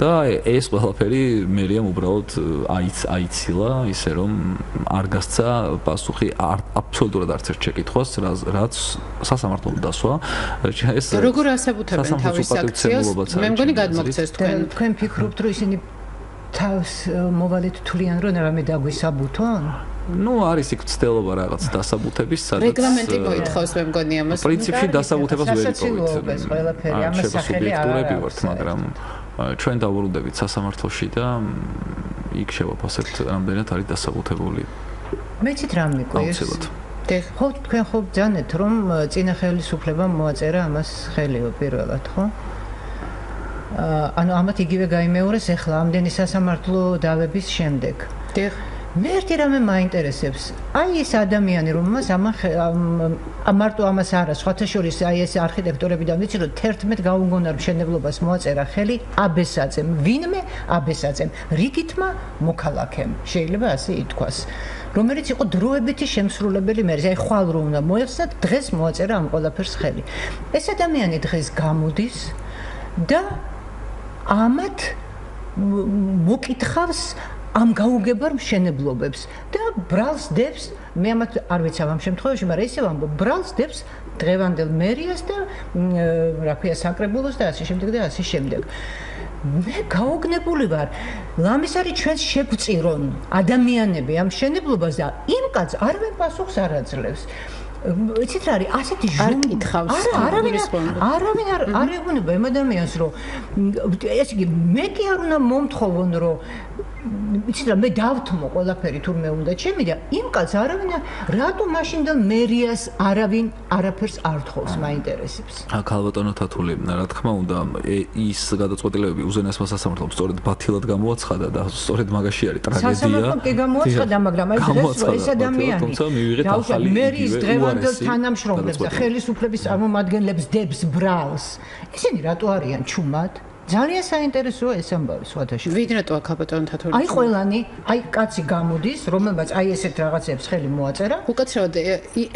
და ეს ყველაფერი მერიამ უბრალოდ აიცილა ისე რომ არ გასცა პასუხი აბსოლუტურად არც ერთ შეკითხვას რაც სასამართლომ დასვა ეს როგორ ასაბუთებენ თავის აქციას მე მგონი გადმოგცეს თქვენ ფიქრობთ რომ ისინი თავს მოვალეთ თვლიან რომ რამე დაგვისაბუთონ ნუ არის იქ ცდელობა რაღაც დასაბუთების სადაც რეგლამენტი მოითხოვს მე მგონი ამას პრინციპში დასაბუთებას ვერ იპოვეთ ყველაფერი ამას სახელი არ ვართ მაგრამ ჩვენ დავუბრუნდებით სასამართლოში და იქ შევაფასებთ რამდენად არის დასაბუთებული მეცით რა მიყვეს ხო თქვენ ხო ბძანეთ რომ წინა ხელისუფლებამ მოაწერა ამას ხელიო პირველად ხო ანუ ამათ იგივე გაიმეორეს ახლა ამდენი სასამართლო დავების შემდეგ მე ერთი რამე მაინტერესებს. აი ეს ადამიანი, რომელმაც მარტო ამას არა, სხვათა შორის აი ეს არქიტექტორებიდან ვიცი, რომ 11 გაუგონარ მშენებლობას მოაწერა ხელი აბესაძემ. ვინმე აბესაძემ, რიგითმა მოქალაქემ. შეიძლება ასე ითქვას. რომელიც იყო დროებითი შემსრულებელი მერე. აი ხვალ რომ უნდა მოეხსნა, დღეს მოაწერა ამ ყველაფერს ხელი. ეს ადამიანი დღეს გამოდის და ამათ მოკითხავს ამ გაუგებარ მშენებლობებს და ბრალს დებს, მე ამათ არ ვიცავ ამ შემთხვევაში, მაგრამ ისევ ამბობ, ბრალს დებს დღევანდელ მერიას და რა ქვია საკრებულოს და ასე შემდეგ და ასე შემდეგ. მე გაოგნებული ვარ. ლამის არის ჩვენს შეგვწირონ ადამიანები ამ მშენებლობას და იმ კაცს არავინ პასუხს არ აძლევს. იცით რა არის, ასეთი კითხავს. არავინ არ ეგუნება ამ ადამიანს, რომ ესე იგი მე კი არ უნდა მომთხოვონ, რომ იცით რა, მე დავთმო ყველაფერი თურმე უნდა ჩემი და იმ კაცს არავინ რატო მაშინ და მერიას არავინ არაფერს არ თხოვს, მაინტერესებს. ქალბატონო თათული, რა თქმა უნდა, ის გადაწყვეტილებები უზენაესმა სასამართლომ სწორედ ბათილად გამოაცხადა და სწორედ მაგაში არის ტრაგედია. სასამართლომ კი გამოაცხადა, მაგრამ აი ეს ადამიანი. თუმცა მივიღეთ ახალი მერის დღევანდელ თანამშრომლებს და ხელისუფლების წარმომადგენლებს დებს ბრალს. ისინი რატო არიან ჩუმად? ძალიან საინტერესოა ეს ამბავი სხვათაში. ვინ რატოა ქალბატონო თათული? აი ყველანი, აი კაცი გამოდის, რომელმაც აი ესეთ რაღაცებს ხელი მოაწერა. უკაცრავად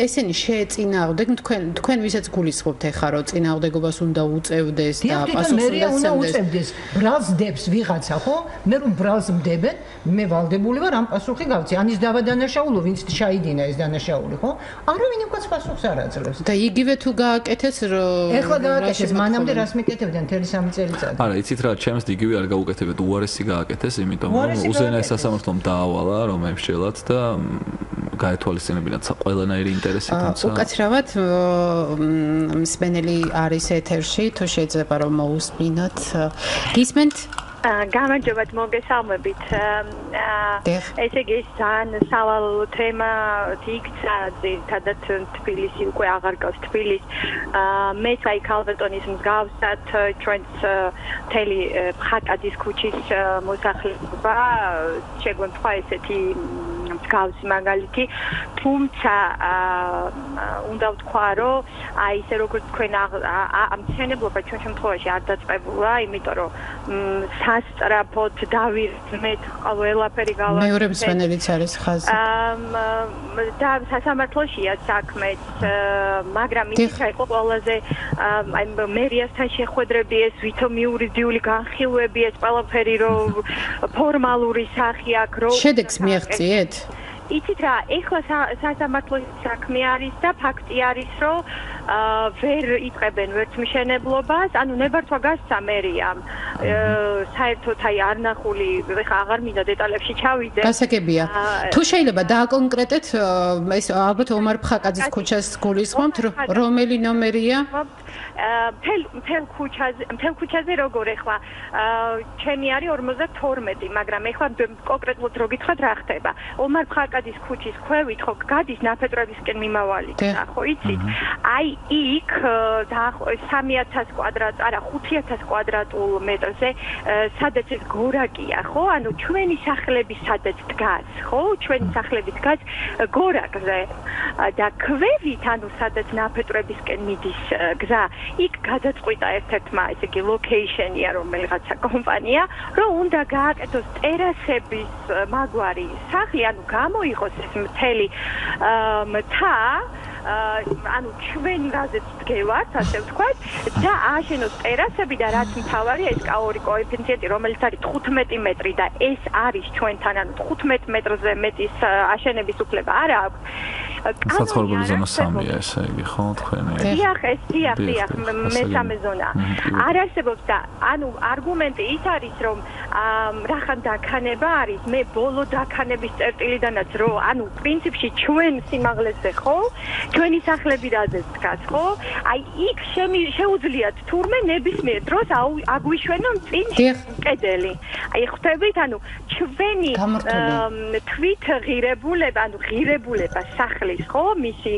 ესენი შეეწინააღმდეგ თქვენ ვისაც გულისხმობთ ეხა რომ წინააღმდეგობას უნდა უწევდეს და პასუხს უნდა უწევდეს. ბრალს დებს ვიღაცა, ხო? მე რომ ბრალს მდებენ, მე ვალდებული ვარ ამ პასუხი გავცი. ანის დავა დანაშაულო, ვინც ჩაიდინა ეს დანაშაული, ხო? არავინ იმ კაცს პასუხს არ აძლევს. და იგივე თუ გააკეთეს რომ ეხლა გააკეთეს, მანამდე რას მიკეთებდნენ მთელი 3 წელიწადი. არა, იცით რა, ჩემს იგივე არ გაუკეთებიათ, უარესი გააკეთეს, იმიტომ რომ უზენაეს სასამართლომ დაავალა, რომ ემშელათ და გაეთვალისწინებინათ ყველანაირი ინტერესი, თუმცა უკაცრავად მსმენელი არის ეთერში, თუ შეიძლება რომ მოусმინოთ. გისმენთ? გამარჯობათ, მოგესალმებით. ესე იგი, ძალიან სავალალო თემა იქცა, ძირითადად თბილისი უკვე აღარ გავს თბილისს. მეც აი ქალბატონის მსგავსად ჩვენს მთელი ხაკადის ქუჩის მოსახლეობა შეგვემთხვა ესეთი მსგავსი მაგალითი, თუმცა უნდა ვთქვა, რომ აი ესე როგორც თქვენ ამ მშენებლობა ჩვენ შემთხვევაში არ დაწყებულა, იმიტომ რომ სასწრაფოდ დავირთმეთ ყველაფერი გავა. მეორე მსმენელიც არის ხაზი. და სასამართლოშია საქმეც, მაგრამ ის იყო ყველაზე აი მერიასთან შეხვედრები, ეს ვითომ იურიდიული განხილვები, ეს ყველაფერი რომ ფორმალური სახი აქვს, რომ შედეგს მიაღწიეთ? იცით რა, ეხლა სასამართლოს საქმე არის და ფაქტი არის, რომ ვერ იწყებენ ვერც მშენებლობას, ანუ ნებართვა გასცა მერიამ. საერთოდ აი არ ნახული, ეხლა აღარ მინდა დეტალებში ჩავიდე. გასაგებია. თუ შეიძლება დააკონკრეტეთ, ეს ალბათ ომარ ფხაკაძის ქუჩას გულისხმობთ, რომელი ნომერია? მთელ ქუჩაზე როგორ ეხლა ჩემი არის 52, მაგრამ ეხლა კონკრეტულად რო გითხრათ რა ხდება. ომარ ფხაკაძის ქუჩის ქვევით ხო გადის ნაფეტრებისკენ მიმავალი, ხო იცით? აი იქ 3000 კვადრატ, არა 5000 კვადრატულ მეტრზე, სადაც ეს გორაკია, ხო? ანუ ჩვენი სახლები სადაც დგას, ხო? ჩვენი სახლები დგას გორაკზე და ქვევით, ანუ სადაც ნაფეტრებისკენ მიდის გზა, იქ გადაწყვიტა ერთ-ერთმა, ესე იგი ლოკეიშენია რომელიღაცა კომპანია, რომ უნდა გააკეთოს ტერასების მაგვარი სახლი, ანუ გამოიღოს ეს მთელი მთა, ანუ ჩვენ რაზეც დგევართ, ასე ვთქვათ, და ააშენოს ტერასები და რაც მთავარია, ეს K2 კოეფიციენტი, რომელიც არის 15 მეტრი და ეს არის ჩვენთან, ანუ 15 მეტრზე მეტის აშენების უფლება არ აქვს. საცხოვრებელი ზონა 3-ია ესე იგი, ხო, თქვენი? დიახ, მესამე ზონა. არ არსებობს და ანუ არგუმენტი ის არის, რომ რახან დაქანება არის, მე ბოლო დაქანების წერტილიდანაც რომ, ანუ პრინციპში ჩვენ სიმაღლეზე ხო, ჩვენი სახლები რაზეც დგას, ხო? აი იქ შეუძლიათ თურმე ნებისმიერ დროს აგვიშვენონ წინ კედელი. აი ხვდებით, ანუ ჩვენი თვით ღირებულება, ანუ ღირებულება სახლის, ხო? მისი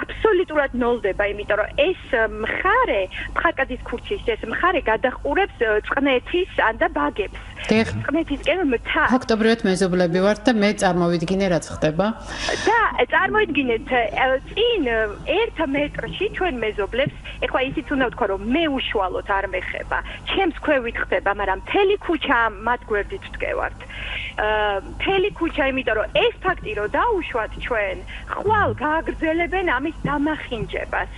აბსოლუტურად ნოლდება, იმიტომ რომ ეს მხარე, ფხაკადის ქუჩის ეს მხარე გადაყურებს წყნეთის ან და ბაგებს. წყნეთისკენ მთა. ფაქტობრივად მეზობლები ვართ და მე წარმოვიდგინე რაც ხდება. და წარმოიდგინეთ წინ 1 მეტრში ჩვენ მეზობლებს, ეხლა ისიც უნდა ვთქვა რომ მე უშუალოდ არ მეხება. ჩემს ქვევით ხდება, მაგრამ მთელი ქუჩა მათ გვერდით ვდგევართ. მთელი ქუჩა, იმიტომ რომ ეს ფაქტი რომ დაუშვათ ჩვენ, ხვალ გააგრძელებენ ამის დამახინჯებას.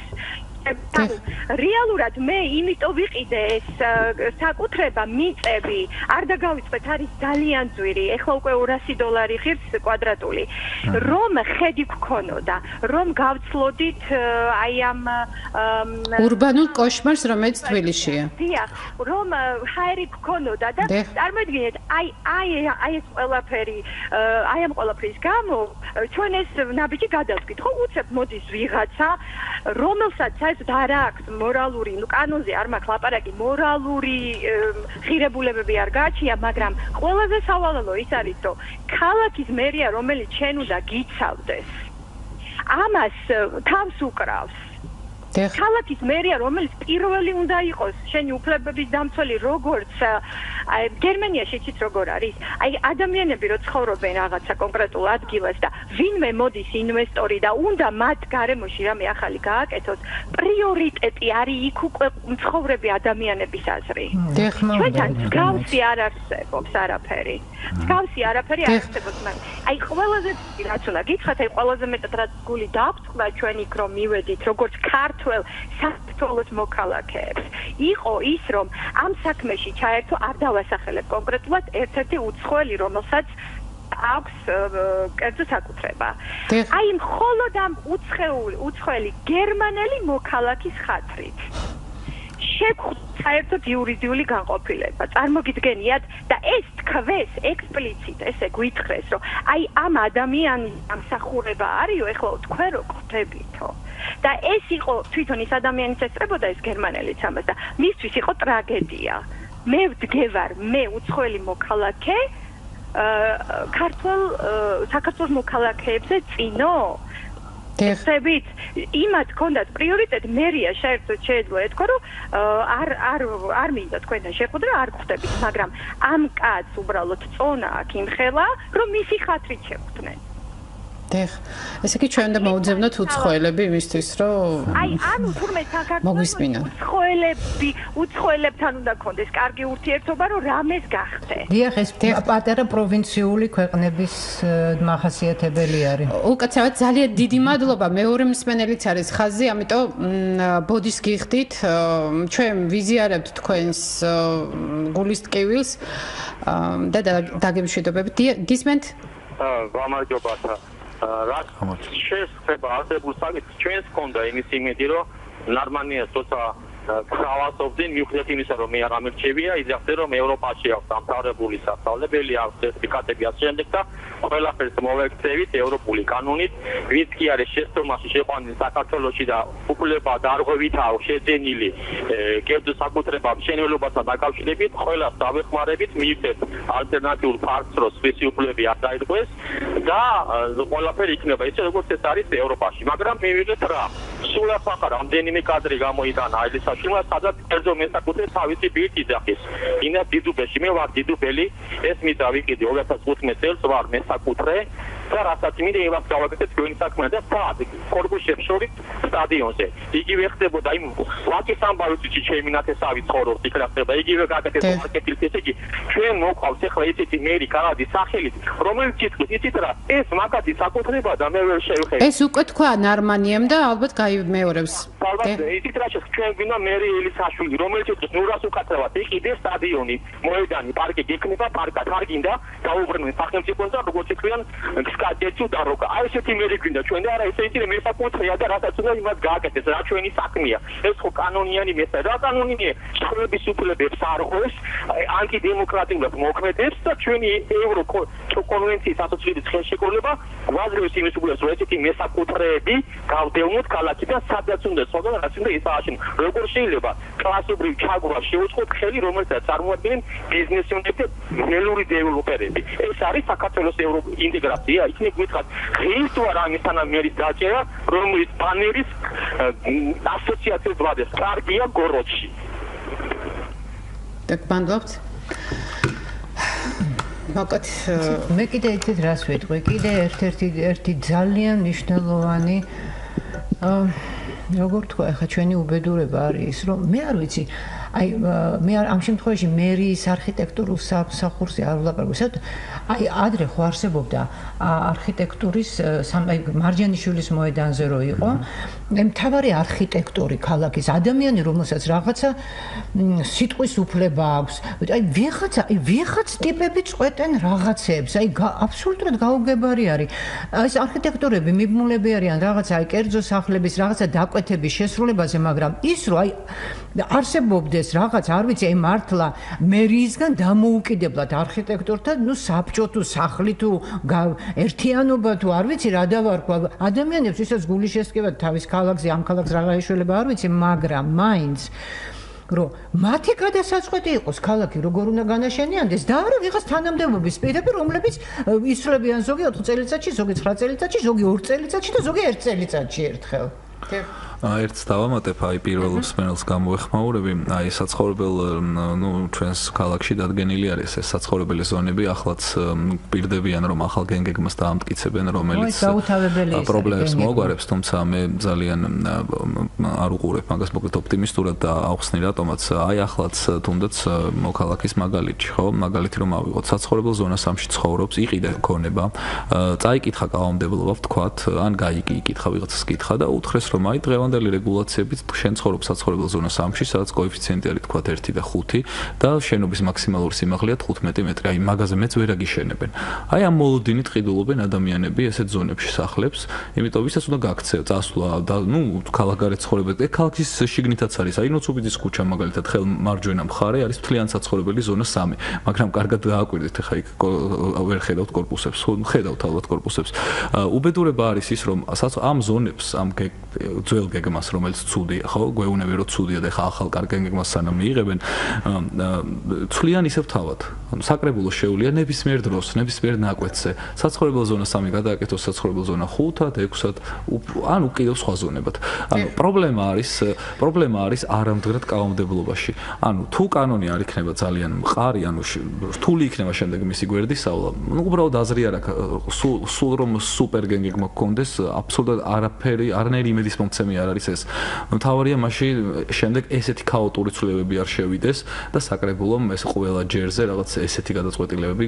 რეალურად მე იმიტომ ვიყიდე ეს საკუთრება მიწები არ დაგავიწყეთ არის ძალიან ძვირი ეხლა უკვე $200 ღირს კვადრატული რომ ხედი გქონოდა რომ გავცლოდით აი ამ ურბანულ კოშმარს რომელიც თბილისშია დიახ რომ ჰაერი გქონოდა და წარმოიდგინეთ აი ეს ყველაფერი აი ამ ყველაფრის გამო ჩვენ ეს ნაბიჯი გადავსკით ხო უცებ მოდის ვიღაცა რომელსაც არ აქვს მორალური, კანონზე არ მაქვს ლაპარაკი, მორალური ღირებულებები არ გააჩნია, მაგრამ ყველაზე სავალალო ის არის, რომ ქალაქის მერია, რომელიც შენ უნდა გიცავდეს, ამას თავს უკრავს. ქალაქის მერია, რომელიც პირველი უნდა იყოს შენი უფლებების დამცველი, როგორც გერმანიაში იცით როგორ არის? აი ადამიანები რო ცხოვრობენ რაღაცა კონკრეტულ ადგილას და ვინმე მოდის ინვესტორი და უნდა მათ გარემოში რამე ახალი გააკეთოს, პრიორიტეტი არის იქ უკვე მცხოვრები ადამიანების აზრი. ჩვენთან მსგავსი არ არსებობს არაფერი. მსგავსი არაფერი არ არსებობს, მაგრამ აი ყველაზე რაც უნდა გითხრათ, აი ყველაზე მეტად რაც გული დაგვწყდა ჩვენ იქ რომ მივედით, როგორც საქართველოს მოქალაქეებს. იყო ის, რომ ამ საქმეში ჩაერთო არ დავასახელებ კონკრეტულად ერთ-ერთი უცხოელი, რომელსაც აქვს კერძო საკუთრება. აი მხოლოდ ამ უცხოელი გერმანელი მოქალაქის ხათრით. საერთოდ იურიდიული განყოფილება. წარმოგიდგენიათ და ეს თქვეს ექსპლიციტ, ესე გვითხრეს, რომ აი ამ ადამიანის ამსახურება არისო, ეხლა თქვენ რო ხვდებითო. და ეს იყო თვითონ ის ადამიანიც ესწრებოდა ეს გერმანელიც ამას და მისთვის იყო ტრაგედია. მე ვდგევარ, მე უცხოელი მოქალაქე საქართველოს მოქალაქეებზე წინო ეხებით იმათ ქონდათ პრიორიტეტი მერია შეიძლება ეთქვა რომ არ მინდა თქვენთან შეხვედრა არ ხვდებით მაგრამ ამ კაცს უბრალოდ წონა აქვს იმხელა რომ მისი ხათრით შეხვდნენ ესე იგი ჩვენ და მოუძებნოთ უცხოელები იმისთვის რომ აი ანუ თურმე საქართველოს უცხოელებთან უნდა კონდეს კარგი ურთიერთობა რომ რამეს გახდე. დიახ ეს პატარა პროვინციული ქვეყნების მახასიათებელი არის. უკაცრავად ძალიან დიდი მადლობა მეორე მსმენელიც არის ხაზი ამიტომ ბოდის გიხდით ჩვენ ვიზიარებთ თქვენს გულის ტკივილს და დაგემშვიდობებით გისმენთ გამარჯობა რაც შესწრება არსებულ საკითხს ჩვენს ჰქონდა იმის იმედი რომ ნორმალია თორსა გავასწორდნენ მიუხედავად იმისა რომ მე არ ამერჩევია იზახდე რომ ევროპაში აქვს დამთავრებული სასწავლებელი აქვს სერტიფიკატები ასე შემდეგ და ყველაფერს მოვექცევით ევროპული კანონით ვინც კი არის შესწორმაში შეყვანილი საქართველოში და უფლება დარღვევით აქვს შეძენილი კერძო საკუთრება მშენებლობასთან დაკავშირებით ყველას დავეხმარებით მიიწევთ ალტერნატიულ ფაქტს რომ სპეცი უფლებები არ დაიწყოს და ყველაფერი იქნება ისე როგორც ეს არის ევროპაში მაგრამ მივიღეთ რა სულ ახლა რამდენიმე კადრი გამოიტანა აილისაშვილმა სადაც კერძო მესაკუთრე თავისი ბიჭი იძახის ინა დიდუბეში მე ვარ დიდუბელი ეს მიწა ვიყიდი 2015 წელს ვარ მესაკუთრე და რასაც მინდა იმას გავაკეთეთ ჩვენი საქმე და სად კორპუსებს შორის სტადიონზე იგივე ხდებოდა იმ ვაკის ამბავში ჩემი ნათესავი ცხოვრობს იქ რა ხდება იგივე გაკეთეთ მარკეტინგის ესე იგი ჩვენ მოყავს ახლა ესეთი მერი კანადის სახელით რომელიც იცით იცით რა ეს მაგათი საკუთრება და მე ვერ შევხედე ეს უკვე თქვა ნარმანიემ და ალბათ გაიმეორებს ისიც რა ჩვენ გვინდა მერი ელისაშვილი რომელიც ნურას უკაცრავად იყიდეს სტადიონი მოედანი პარკი გექნება პარკად არ გინდა დაუბრუნდნენ სახელმწიფოს და როგორც თქვენ ისკატეც უდაროკა. აი ესეთი მერი გვინდა ჩვენ და არა ესეთი მესაკუთრეა და რასაც უნდა იმას გააკეთეს, რა ჩვენი საქმეა. ეს ხო კანონიანი მესა. რა კანონია? ცვლილების უფლებებს არღვევს, ანტიდემოკრატიულად მოქმედებს და ჩვენი ევროკონვენციის ასოცირების ხელშეკრულება გვაძლევს იმის უფლებას, რომ ესეთი მესაკუთრეები გავდევნოთ ქალაქიდან, სადაც უნდა სხვა რაც უნდა ისააშენ. როგორ შეიძლება კლასობრივ ჩაგვრას შეუწყოთ ხელი, რომელსაც წარმოადგენენ ბიზნესმენები და ველური დეველოპერები. ეს არის საქართველოს ევროინტეგრაცია. იქნებ გითხრათ, ღირს თუ არა ამისთანავე მერის დაჭერა, რომელიც ბანერის ასოციაციას ვადეს. კარგია გოროჩში. Так, ბანდობთ. მაგათ მე კიდე იცით რას ვიტყვი, კიდე ერთ-ერთი ძალიან მნიშვნელოვანი როგორ თქვა, ახლა ჩვენი უბედურება არის ის, რომ მე არ ვიცი, აი მე ამ შემთხვევაში მერის არქიტექტურულ სამსახურზე არ ვლაპარაკობ. აი ადრე ხო არსებობდა არქიტექტურის მარჯანიშვილის მოედანზე რო იყო, მთავარი არქიტექტორი ქალაქის, ადამიანი, რომელსაც რაღაცა სიტყვის უფლება აქვს. აი ვიღაც ტიპები წყვეტენ რაღაცებს, აი აბსოლუტურად გაუგებარი არის. ეს არქიტექტორები მიბმულები არიან რაღაცა აი კერძო სახლების რაღაცა დაკვეთების შესრულებაზე, მაგრამ ის რო აი არსებობდეს რაღაც, არ ვიცი, აი მართლა მერიისგან დამოუკიდებლად არქიტექტორთან, ნუ საბჭო თუ სახლი თუ ერთიანობა თუ არ ვიცი რა დავარქვა, ადამიანებს ვისაც გული შესკება თავის ქალაქზე, ამ ქალაქს რა გაეშველება, არ ვიცი, მაგრამ მაინც რომ მათი გადასაწყვეტი იყოს ქალაქი როგორ უნდა განაშენიანდეს და არა ვიღაც თანამდებობის პირები, რომლებიც ისრლებიან ზოგი 4 წელიწადში, ზოგი 9 წელიწადში, ზოგი 2 წელიწადში და ზოგი 1 წელიწადში ერთხელ. ერთს დავამატებ, აი პირველ მსმენელს გამოვეხმაურები, აი საცხოვრებელ, ჩვენს ქალაქში დადგენილი არის ეს საცხოვრებელი ზონები, ახლაც პირდებიან, რომ ახალ გენგეგმას დაამტკიცებენ, რომელიც პრობლემებს მოაგვარებს, თუმცა მე ძალიან არ უყურებ მაგას, მოკლედ ოპტიმისტურად და ავხსნი რატომაც, აი ახლაც თუნდაც მოქალაქის მაგალითი, ხო, მაგალითი რომ ავიღოთ, საცხოვრებელ ზონას ამში ცხოვრობს, იყიდა ქონება, წაიკითხა კანონმდებლობა, ვთქვათ, ან გაიკითხა ვიღაცას კითხა და უთხრეს, რომ აი დღევანდელი რეგულაციებით შენ ცხოვრობ საცხოვრებელ ზონას ამში, სადაც კოეფიციენტი არის თქვათ 1 და 5 და შენობის მაქსიმალური სიმაღლეა 15 მეტრი. აი მაგაზე მეც ვერ აგიშენებენ. აი ამ მოლოდინით ყიდულობენ ადამიანები ესეთ ზონებში სახლებს, იმიტომ ვისაც უნდა გაქცევ, წასვლა და ქალაქგარეთ ცხოვრება. ქალაქის შიგნითაც არის, აი ნოცუბიძის ქუჩა მაგალითად ხელ მარჯვენა მხარე არის მთლიანი საცხოვრებელი ზონა 3, მაგრამ კარგად დააკვირდით, ახლა იქ ვერ ხედავთ კორპუსებს, ხედავთ ალბათ კორპუსებს. უბედურება არის ის, რომ ამ ზონებს, ამ ძველ გეგმას, რომელიც ცუდი, ხო, გვეუბნები რომ ცუდია და ახლა ახალ კარგ გეგმას სანამ მიიღებენ, ცვლიან ისევ თავად. საკრებულო შეუულია ნებისმიერ დროს, ნებისმიერ ნაკვეთზე. საცხოვრებელ ზონა 3 გადააკეთოს საცხოვრებელ ზონა 5-ად, 6-ად, ანუ კიდევ სხვა ზონებად. ანუ პრობლემა არის არამდგრად კანონმდებლობაში. ანუ თუ კანონი არ იქნება ძალიან მყარი, ანუ რთული იქნება შემდეგ მისი გვერდისავლა, უბრალოდ აზრი არ აქვს, სულ რომ სუპერ გეგმა გქონდეს, აბსოლუტურად არანაირი იმედის მომცემი არ არის ეს. მთავარია მაშინ შემდეგ ესეთი ქაოტური ცვლილებები არ შევიდეს და საკრებულომ ეს ყველა ჯერზე რაღაც ესეთი გადაწყვეტილებები,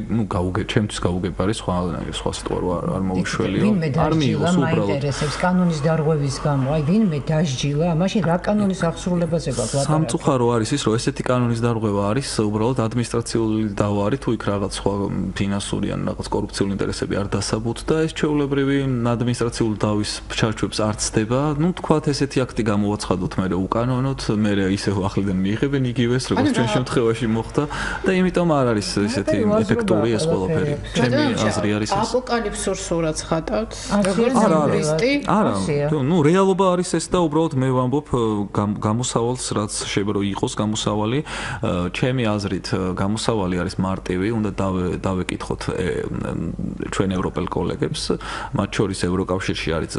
ჩემთვის გაუგებარი სხვა სიტყვა არ მოვიშველიო. არ მიიღოს უბრალოდ მაინტერესებს კანონის დარღვევის გამო. აი ვინმე დასჯილა, მაშინ რა კანონის აღსრულებაზე გვაქვს? სამწუხარო არის ის, რომ ესეთი კანონის დარღვევა არის უბრალოდ ადმინისტრაციული დავა არის, თუ იქ რაღაც სხვა ფინანსური ან რაღაც კორუფციული ინტერესები არ დასაბუთს და ეს ჩვეულებრივი ადმინისტრაციული დავის ჩარჩოებს არ ცდება. თქვათ ესეთი აქტი გამოვაცხადოთ მე უკანონოდ, მე ისე ახლიდან მიიღებენ იგივეს, როგორც ჩვენ შემთხვევაში მოხდა და იმიტომ არ არის ესეთი ეფექტური ეს ყველაფერი. ჩემი აზრი არის ეს. აპოკალიფსურ სურათს ხატავთ, როგორც იურისტი? არა, რეალობა არის ეს და უბრალოდ მე ვამბობ გამოსავალს, რაც შეიძლება რომ იყოს გამოსავალი. ჩემი აზრით გამოსავალი არის მარტივი, უნდა დავეკითხოთ ჩვენ ევროპელ კოლეგებს, მათ შორის ევროკავშირში არის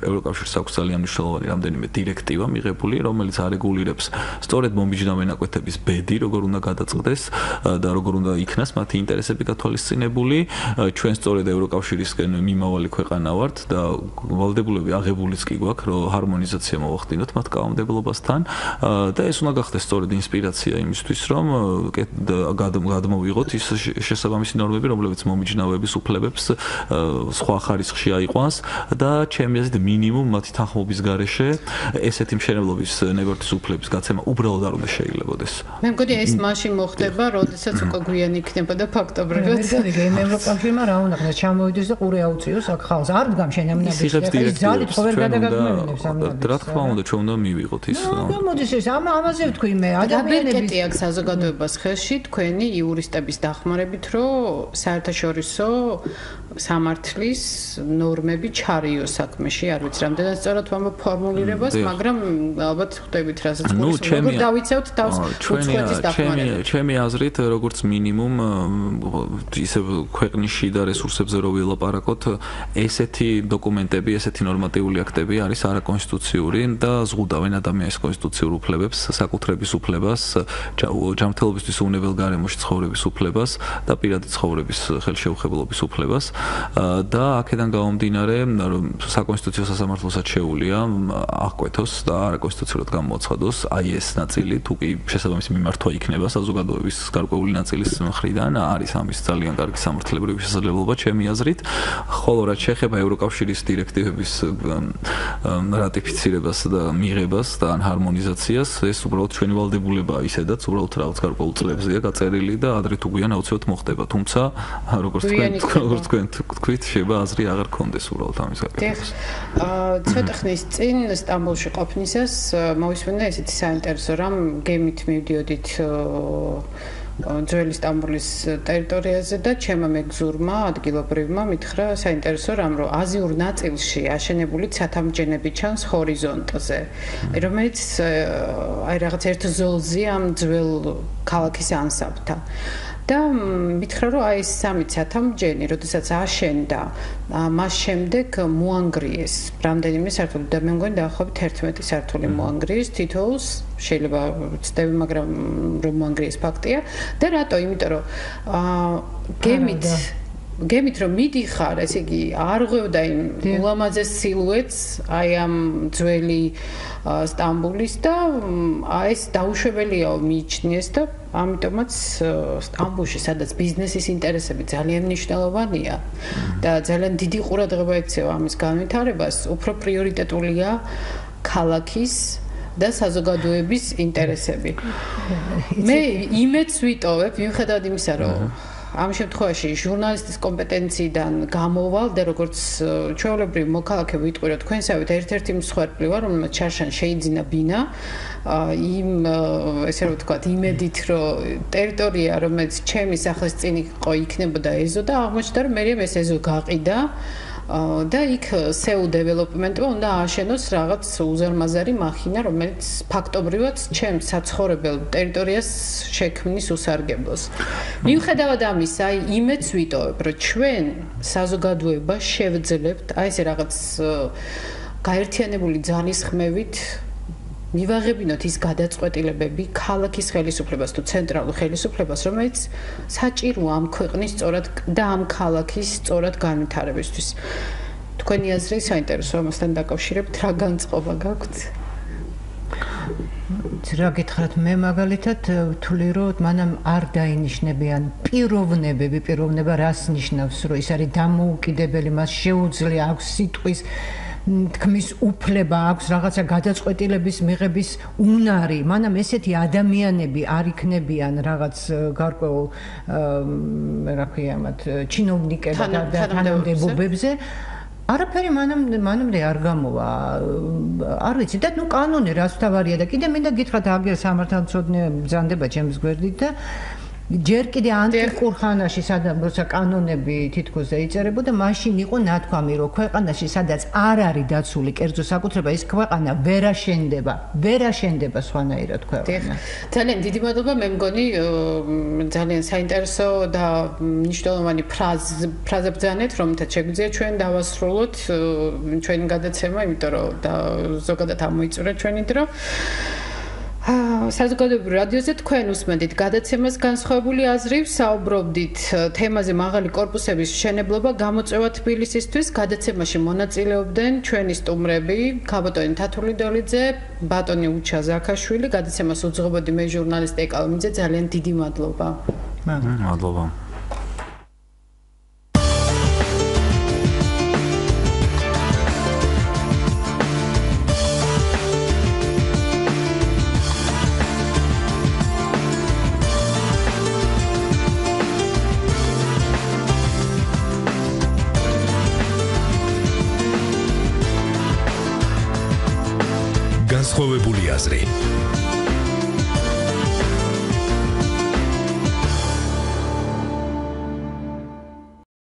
ევროკავშირს აქვს ძალიან მნიშვნელოვანი რამდენიმე დირექტივა მიღებული, რომელიც არეგულირებს სწორედ მომიჯნავე ნაკვეთების ბედი, როგორ უნდა გადაწყდეს და როგორ უნდა იქნას მათი ინტერესები გათვალისწინებული. ჩვენ სწორედ ევროკავშირისკენ მიმავალი ქვეყანა ვართ და ვალდებულები აღებულიც კი გვაქვს, რომ ჰარმონიზაცია მოვახდინოთ მათ კანონმდებლობასთან და ეს უნდა გახდეს სწორედ ინსპირაცია იმისთვის, რომ გადმოვიღოთ ის შესაბამისი ნორმები, რომლებიც მომიჯნავეების უფლებებს სხვა ხარისხში აიყვანს და ჩემი აზრით მინიმუმ მათი თანხმობის გარეშე ესეთი მშენებლობის ნებართვის უფლების გაცემა უბრალოდ არ უნდა შეიძლებოდეს. მე მგონი ეს მაშინ მოხდება, როდესაც უკვე გვიანი იქნებოდა ფაქტობრივად. მე ევროკავშირმა რა უნდა ხდეს, ჩამოვიდეს და ყური აუწიოს აქ ხალხს. არ დგამ შენამნაბიჯი. ზალით ხო ვერ გადაგაგმევინებს ამ ნაბიჯს. რა თქმა უნდა, ჩვენ უნდა მივიღოთ ის. მოდის ეს ამაზე ვთქვი მე, ადამიანების აქ საზოგადოებას ხელში თქვენი იურისტების დახმარებით, რომ საერთაშორისო სამართლის ნორმები ჩარიო საქმეში, არ ვიცი რამდენად სწორად ვამბობ ფორმულირებას, მაგრამ ალბათ ხვდებით რასაც გულისხმობ. როგორ დავიცავთ თავს უცხოეთის დახმარებით? ჩემი აზრით, როგორც მინიმუმ ისე ქვეყნის და რესურსებზე რო ვილაპარაკოთ, ესეთი დოკუმენტები, ესეთი ნორმატიული აქტები არის არაკონსტიტუციური და ზღუდავენ ადამიანის კონსტიტუციურ უფლებებს, საკუთრების უფლებას, ჯანმრთელობისთვის უვნებელ გარემოში ცხოვრების უფლებას და პირადი ცხოვრების ხელშეუხებლობის უფლებას და აქედან გამომდინარე, საკონსტიტუციო სასამართლოსაც შეუძლია აღკვეთოს და არაკონსტიტუციურად გამოაცხადოს აი ეს ნაწილი, თუ კი შესაბამისი მიმართვა იქნება საზოგადოების გარკვეული ნაწილის მხრიდან, არის ამის ძალიან კარგი სამართლებრივი შესაძლებლობა ჩემი აზრით, ხოლო რაც შეეხება ევროკავშირის დირექტივების რატიფიცირებას და მიღებას და ან ჰარმონიზაციას, ეს უბრალოდ ჩვენი ვალდებულებაა ისედაც, უბრალოდ რაღაც გარკვეულ წლებზეა გაწერილი და ადრე თუ გვიან აუცილებლად მოხდება, თუმცა როგორც თქვენ თქვით, შეიძლება აზრი აღარ გქონდეს უბრალოდ ამის გაკეთებას. ცოტა ხნის წინ სტამბოლში ყოფნისას მოვისმენდა ესეთი საინტერესო რამ, გემით მივდიოდით ძველი სტამბოლის ტერიტორიაზე და ჩემმა მეგზურმა ადგილობრივმა მითხრა საინტერესო რამ, რომ აზიურ ნაწილში აშენებული ცათამბჯენები ჩანს ჰორიზონტზე, რომელიც აი რაღაც ერთ ზოლზეა ამ ძველ ქალაქის ანსამბლთან. და მითხრა, რომ აი ეს სამი ცათამბჯენი, როდესაც აშენდა, მას შემდეგ მოანგრიეს რამდენიმე სართული და მე მგონი დაახლოებით 11 სართული მოანგრიეს თითოეულს, შეიძლება ვცდები, მაგრამ რომ მოანგრიეს ფაქტია და რატო? იმიტომ რომ გემით რომ მიდიხარ, ესე იგი არ ღვევდა იმ ულამაზეს სილუეტს აი ამ ძველი სტამბოლის და ეს დაუშვებელია მიიჩნიეს და ამიტომაც სტამბოლში, სადაც ბიზნესის ინტერესები ძალიან მნიშვნელოვანია და ძალიან დიდი ყურადღება ექცევა ამის განვითარებას, უფრო პრიორიტეტულია ქალაქის და საზოგადოების ინტერესები. მე იმედს ვიტოვებ, მიუხედავად იმისა, რომ ამ შემთხვევაში ჟურნალისტის კომპეტენციიდან გამოვალ და როგორც ჩვეულებრივი მოქალაქე ვიტყვი, რომ თქვენსავით ერთ-ერთი მსხვერპლი ვარ, რომელმაც ჩარშან შეიძინა ბინა იმ ესე რომ ვთქვათ, იმედით, რომ ტერიტორია, რომელიც ჩემი სახლის წინ იყო, იქნებოდა ეზო და აღმოჩნდა, რომ მერე ეს ეზო გაყიდა და იქ სეულ დეველოპმენტმა უნდა ააშენოს რაღაც უზარმაზარი მახინა, რომელიც ფაქტობრივად ჩემს საცხოვრებელ ტერიტორიას შექმნის უსარგებლოს. მიუხედავად ამისა, იმედს ვიტოვებ, რომ ჩვენ საზოგადოება შევძლებთ აი ესე რაღაც გაერთიანებული ძალისხმევით მივაღებინოთ ის გადაწყვეტილებები ქალაქის ხელისუფლებას თუ ცენტრალურ ხელისუფლებას, რომელიც საჭიროა ამ ქვეყნის სწორად და ამ ქალაქის სწორად განვითარებისთვის. თქვენი აზრი საინტერესო ამასთან დაკავშირებით რა განწყობა გაქვთ? რა გითხრათ, მე მაგალითად ვთვლი, რომ მანამ არ დაინიშნებიან პიროვნება რას ნიშნავს, რომ ის არის დამოუკიდებელი, მას შეუძლია აქვს სიტყვის თქმის უფლება, აქვს რაღაცა გადაწყვეტილების მიღების უნარი, მანამ ესეთი ადამიანები არ იქნებიან რაღაც გარკვეულ რა ქვია მათ ჩინოვნიკებად და თანამდებობებზე. არაფერი მანამდე არ გამოვა. არ ვიცი და ნუ კანონი რას თავარია და კიდე მინდა გითხრათ, აგერ სამართალმცოდნე ბრძანდება ჩემს გვერდით და ჯერ კიდე ანტიკურ ხანაში, სადაც როცა კანონები თითქოს დაიწერებოდა, მაშინ იყო ნათქვამი, რომ ქვეყანაში, სადაც არ არის დაცული კერძო საკუთრება, ის ქვეყანა ვერ აშენდება სხვანაირად ქვეყანა. ძალიან დიდი მადლობა, მე მგონი ძალიან საინტერესო და მნიშვნელოვანი ფრაზა ბრძანეთ, რომელთაც შეგვიძლია ჩვენ დავასრულოთ ჩვენი გადაცემა, იმიტომ რომ ზოგადად ამოიწურა ჩვენი დრო. საზოგადოებრივ რადიოზე თქვენ უსმენთ გადაცემას განსხვავებული აზრი, საუბრობდით თემაზე მაღალი კორპუსების მშენებლობა, გამოწვევა თბილისისთვის. გადაცემაში მონაწილეობდნენ ჩვენი სტუმრები, ქაბატონი თათული დოლიძე, ბატონი უჩა ზაქაშვილი. გადაცემას უძღვებოდი მე ჟურნალისტი ლომიძე, ძალიან დიდი მადლობა. მადლობა. განსხვავებული აზრი.